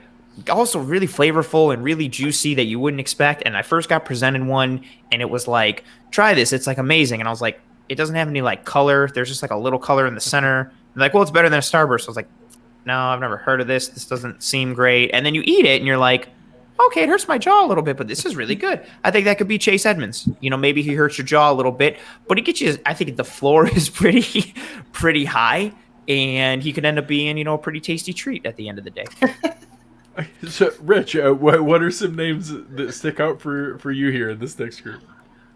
also really flavorful and really juicy that you wouldn't expect. And I first got presented one, and it was like, try this, it's like amazing. And I was like, it doesn't have any like color. There's just like a little color in the center. They're like, well, it's better than a Starburst. I was like, no, I've never heard of this. This doesn't seem great. And then you eat it and you're like, okay, it hurts my jaw a little bit, but this is really good. I think that could be Chase Edmonds. You know, maybe he hurts your jaw a little bit, but he gets you, I think the floor is pretty high, and he could end up being, you know, a pretty tasty treat at the end of the day. So, Rich, what are some names that stick out for you here in this next group?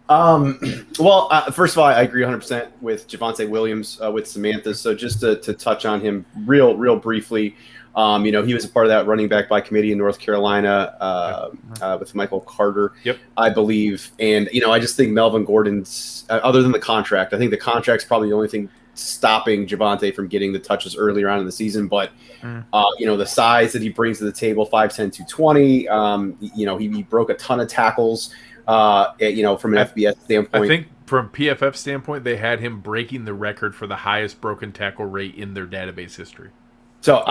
Well, first of all, I agree 100% with Javonte Williams, with Samantha. So just to touch on him real briefly, you know, he was a part of that running back by committee in North Carolina with Michael Carter, I believe. And, you know, I just think Melvin Gordon's, other than the contract, I think the contract's probably the only thing stopping Javonte from getting the touches earlier on in the season. But, you know, the size that he brings to the table, 5'10", 220, you know, he broke a ton of tackles, you know, from an FBS standpoint. I think from PFF standpoint, they had him breaking the record for the highest broken tackle rate in their database history. So,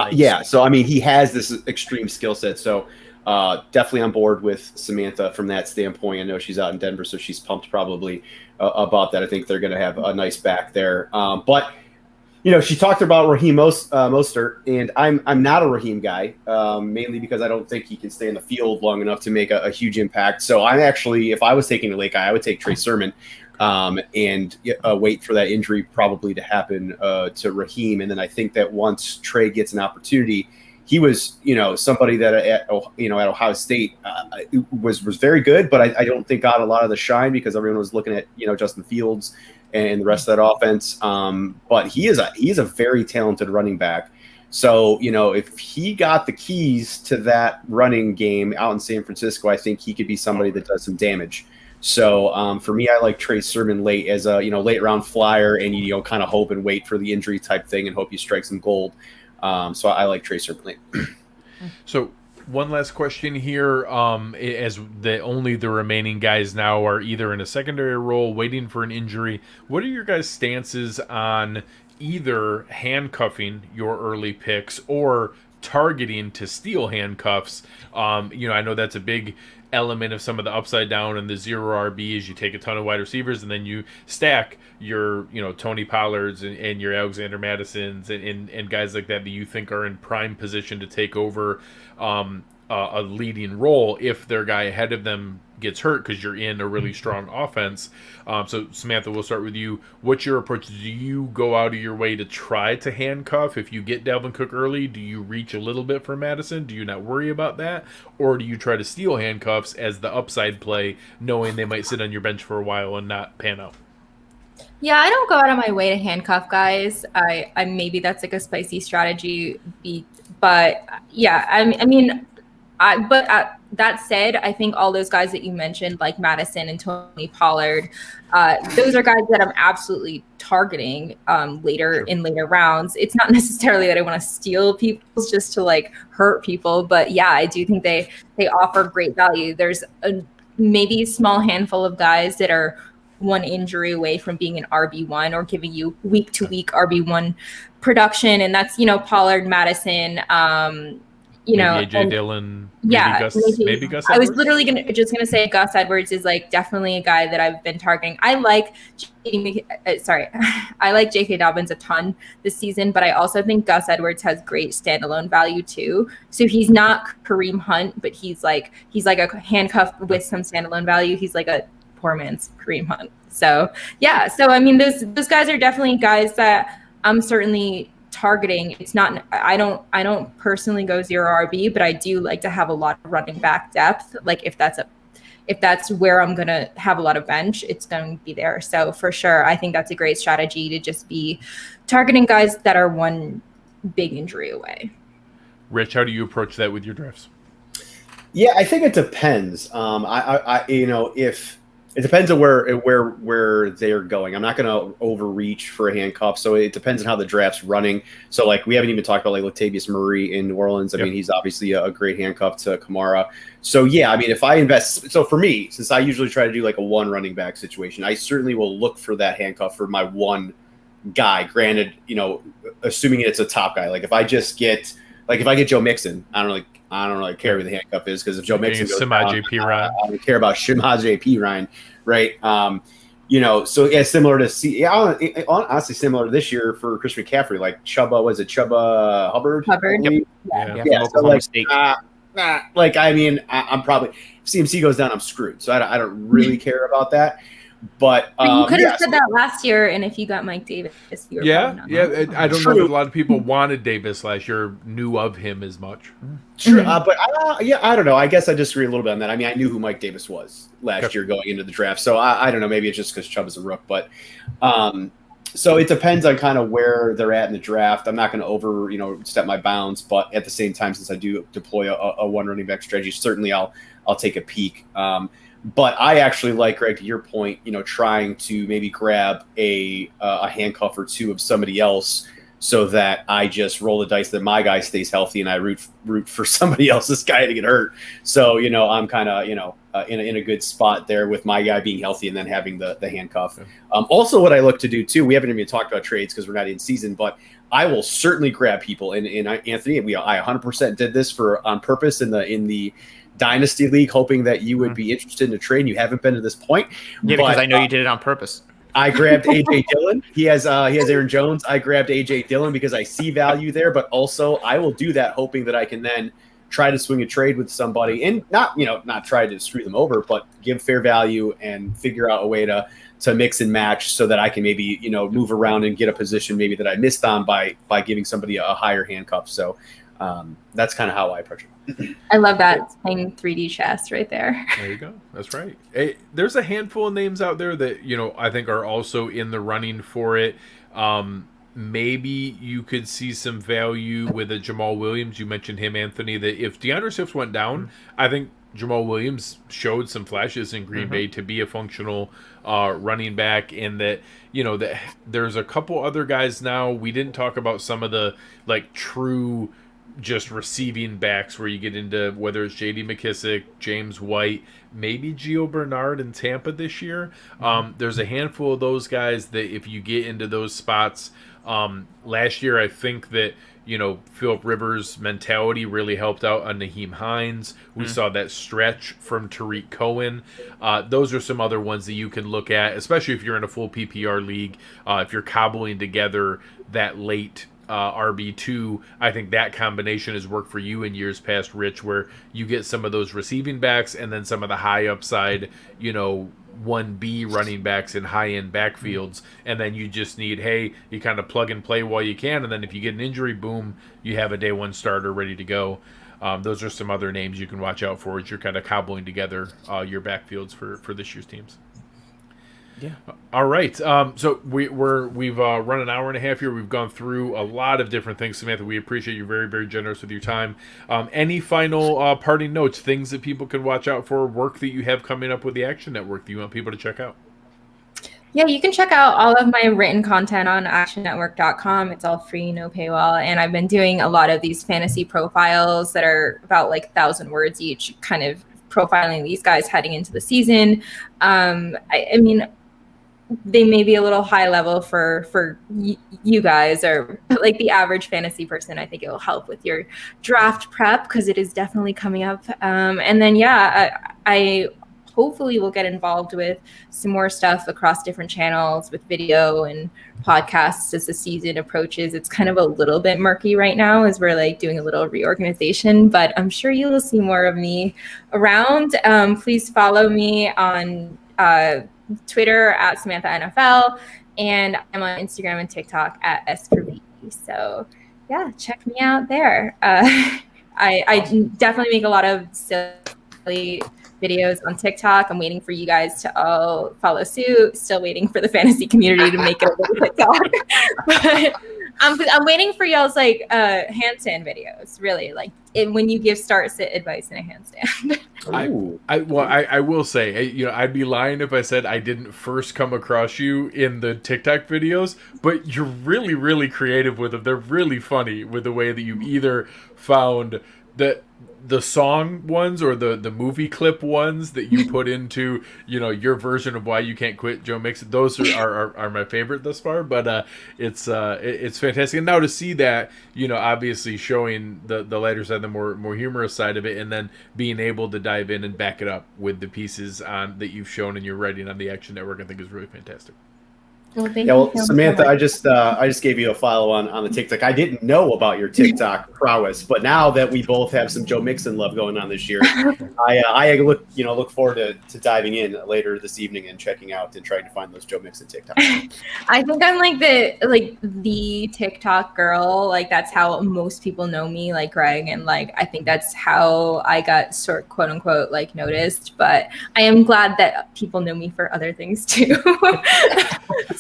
so, I mean, he has this extreme skill set. So, definitely on board with Samantha from that standpoint. I know she's out in Denver, so she's pumped probably about that. I think they're going to have a nice back there. But, you know, she talked about Raheem Mostert, and I'm not a Raheem guy, mainly because I don't think he can stay in the field long enough to make a huge impact. So I'm actually, if I was taking a late guy, I would take Trey Sermon and wait for that injury probably to happen to Raheem. And then I think that once Trey gets an opportunity, he was, you know, somebody that at Ohio State was very good, but I don't think got a lot of the shine because everyone was looking at, you know, Justin Fields and the rest of that offense. But he is a very talented running back. So, you know, if he got the keys to that running game out in San Francisco, I think he could be somebody that does some damage. So for me, I like Trey Sermon late as a, you know, late round flyer, and you know, kind of hope and wait for the injury type thing and hope you strike some gold. So I like Trey Sermon late. So one last question here, as only the remaining guys now are either in a secondary role waiting for an injury. What are your guys' stances on either handcuffing your early picks or targeting to steal handcuffs. I know that's a big element of some of the upside down and the zero RBs. You take a ton of wide receivers and then you stack your Tony Pollards and your Alexander Madisons and guys like that you think are in prime position to take over a leading role if their guy ahead of them gets hurt, because you're in a really strong offense. So Samantha, we'll start with you. What's your approach? Do you go out of your way to try to handcuff? If you get Dalvin Cook early, do you reach a little bit for Madison? Do you not worry about that? Or do you try to steal handcuffs as the upside play, knowing they might sit on your bench for a while and not pan out? Yeah, I don't go out of my way to handcuff guys. I maybe that's like a spicy strategy, but yeah, I mean, that said, I think all those guys that you mentioned, like Madison and Tony Pollard, those are guys that I'm absolutely targeting later in later rounds. It's not necessarily that I want to steal people just to like hurt people, but yeah, I do think they offer great value. There's maybe a small handful of guys that are one injury away from being an RB1 or giving you week to week RB1 production, and that's Pollard, Madison. Maybe AJ Dillon, maybe Gus Edwards. I was literally gonna say Gus Edwards is like definitely a guy that I've been targeting. I like J.K. Dobbins a ton this season, but I also think Gus Edwards has great standalone value too. So he's not Kareem Hunt, but he's like a handcuff with some standalone value. He's like a poor man's Kareem Hunt. So yeah, I mean those guys are definitely guys that I'm certainly targeting. It's not, I don't personally go zero RB, but I do like to have a lot of running back depth. Like if that's where I'm going to have a lot of bench, it's going to be there. So for sure, I think that's a great strategy to just be targeting guys that are one big injury away. Rich, how do you approach that with your drafts? Yeah, I think it depends. If it depends on where they're going. I'm not going to overreach for a handcuff, so it depends on how the draft's running. So, like, we haven't even talked about, like, Latavius Murray in New Orleans. I mean, he's obviously a great handcuff to Kamara. So, yeah, I mean, if I invest – so, for me, since I usually try to do, like, a one running back situation, I certainly will look for that handcuff for my one guy. Granted, assuming it's a top guy. Like, if I get Joe Mixon, I don't really care who the handcuff is, because if Joe Mixon goes down, I don't care about Shimaj P. Ryan, right? So yeah, similar to honestly similar to this year for Chris McCaffrey, like Chuba Hubbard? Yeah. So like, I mean, I'm probably if CMC goes down, I'm screwed. So I don't really care about that. But you could have said that last year, and if you got Mike Davis, you were I don't know if a lot of people wanted Davis last year, knew of him as much. True, but I don't know. I guess I disagree a little bit on that. I mean, I knew who Mike Davis was last year going into the draft, so I don't know. Maybe it's just because Chubb is a rook, but so it depends on kind of where they're at in the draft. I'm not going to overstep my bounds, but at the same time, since I do deploy a one running back strategy, certainly I'll take a peek. But I actually like, Greg, to your point, trying to maybe grab a handcuff or two of somebody else, so that I just roll the dice that my guy stays healthy and I root for somebody else's guy to get hurt. So, I'm kind of, in a good spot there with my guy being healthy and then having the handcuff. Also, what I look to do too, we haven't even talked about trades because we're not in season, but I will certainly grab people. And Anthony, I 100% did this on purpose in the Dynasty League, hoping that you would be interested in a trade. You haven't been to this point. Yeah, because I know you did it on purpose. I grabbed AJ Dillon. He has Aaron Jones. I grabbed AJ Dillon because I see value there, but also I will do that hoping that I can then try to swing a trade with somebody and not try to screw them over, but give fair value and figure out a way to mix and match so that I can maybe move around and get a position maybe that I missed on by giving somebody a higher handcuff. So that's kind of how I approach it. I love that. It's playing 3D chess right there. There you go. That's right. Hey, there's a handful of names out there that, I think are also in the running for it. Maybe you could see some value with a Jamal Williams. You mentioned him, Anthony, that if DeAndre Swift went down, I think Jamal Williams showed some flashes in Green Bay to be a functional running back, and that that there's a couple other guys now. We didn't talk about some of the true just receiving backs where you get into whether it's J.D. McKissick, James White, maybe Gio Bernard in Tampa this year. There's a handful of those guys that if you get into those spots, last year I think that Philip Rivers' mentality really helped out on Naheem Hines. We saw that stretch from Tariq Cohen. Those are some other ones that you can look at, especially if you're in a full PPR league. If you're cobbling together that late RB2, I think that combination has worked for you in years past, Rich, where you get some of those receiving backs and then some of the high upside, 1B running backs in high-end backfields, and then you just need, you kind of plug and play while you can, and then if you get an injury, boom, you have a day one starter ready to go. Those are some other names you can watch out for as you're kind of cobbling together your backfields for this year's teams. Yeah. All right. So we've run an hour and a half here. We've gone through a lot of different things. Samantha, we appreciate you. Very, very generous with your time. Any final parting notes, things that people can watch out for, work that you have coming up with the Action Network that you want people to check out? Yeah, you can check out all of my written content on actionnetwork.com. It's all free, no paywall. And I've been doing a lot of these fantasy profiles that are about 1,000 words each, kind of profiling these guys heading into the season. I mean, they may be a little high level for you guys, or the average fantasy person. I think it will help with your draft prep because it is definitely coming up. And then, I hopefully will get involved with some more stuff across different channels with video and podcasts as the season approaches. It's kind of a little bit murky right now as we're doing a little reorganization, but I'm sure you will see more of me around. Please follow me on Twitter at Samantha NFL, and I'm on Instagram and TikTok at S4V. So check me out there. I definitely make a lot of silly videos on TikTok. I'm waiting for you guys to all follow suit. Still waiting for the fantasy community to make it over to TikTok. But I'm waiting for y'all's handstand videos. Really, when you give start sit advice in a handstand. I will say, I'd be lying if I said I didn't first come across you in the TikTok videos, but you're really, really creative with them. They're really funny with the way that you either found the song ones or the movie clip ones that you put into your version of Why You Can't Quit Joe Mixon. Those are my favorite thus far, but it's fantastic. And now to see that, obviously showing the lighter side, the more humorous side of it, and then being able to dive in and back it up with the pieces that you've shown in your writing on the Action Network, I think is really fantastic. Well, Samantha, I just gave you a follow on the TikTok. I didn't know about your TikTok prowess, but now that we both have some Joe Mixon love going on this year, I look forward to diving in later this evening and checking out and trying to find those Joe Mixon TikToks. I think I'm the TikTok girl. That's how most people know me, Greg, and I think that's how I got quote unquote noticed. But I am glad that people know me for other things too.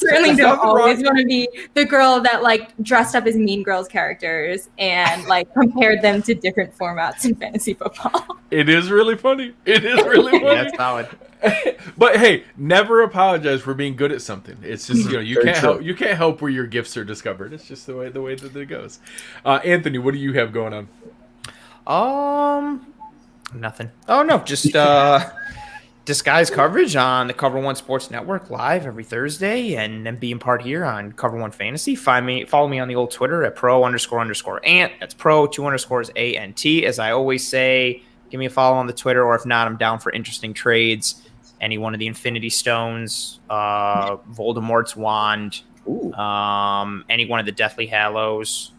Certainly don't always want to be the girl that dressed up as Mean Girls characters and compared them to different formats in fantasy football. It is really funny. That's valid. But hey, never apologize for being good at something. It's just you can't help where your gifts are discovered. It's just the way that it goes. Anthony, what do you have going on? Nothing. Oh no, just Disguise coverage on the Cover One Sports Network live every Thursday, and then being part here on Cover One Fantasy. Follow me on the old Twitter at pro__ant. That's pro 2 underscores ANT. As I always say, give me a follow on the Twitter, or if not, I'm down for interesting trades. Any one of the Infinity Stones, Voldemort's wand, any one of the Deathly Hallows.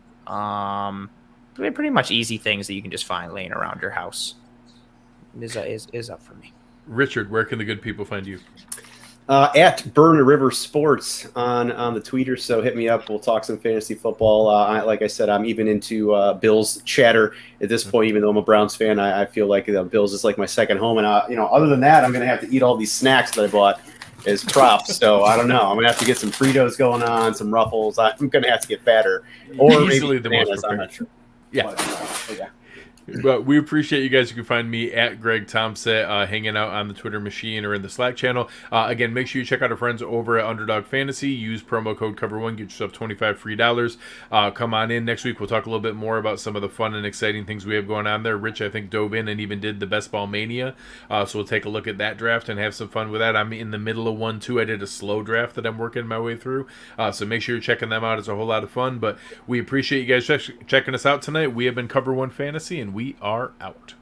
Pretty much easy things that you can just find laying around your house. Is up for me. Richard, where can the good people find you? At Burn River Sports on the Twitter. So hit me up. We'll talk some fantasy football. Like I said, I'm even into Bills chatter at this point. Even though I'm a Browns fan, I feel like the Bills is like my second home. And other than that, I'm going to have to eat all these snacks that I bought as props. So I don't know. I'm going to have to get some Fritos going on, some Ruffles. I'm going to have to get fatter, or easily maybe bananas. I'm not sure. Yeah. But, yeah. But we appreciate you guys. You can find me at Greg Tompsett, hanging out on the Twitter machine or in the Slack channel. Again, make sure you check out our friends over at Underdog Fantasy. Use promo code Cover1, get yourself $25 free. Come on in next week. We'll talk a little bit more about some of the fun and exciting things we have going on there. Rich, I think, dove in and even did the Best Ball Mania. So we'll take a look at that draft and have some fun with that. I'm in the middle of one, too. I did a slow draft that I'm working my way through. So make sure you're checking them out. It's a whole lot of fun. But we appreciate you guys checking us out tonight. We have been Cover1 Fantasy, and we are out.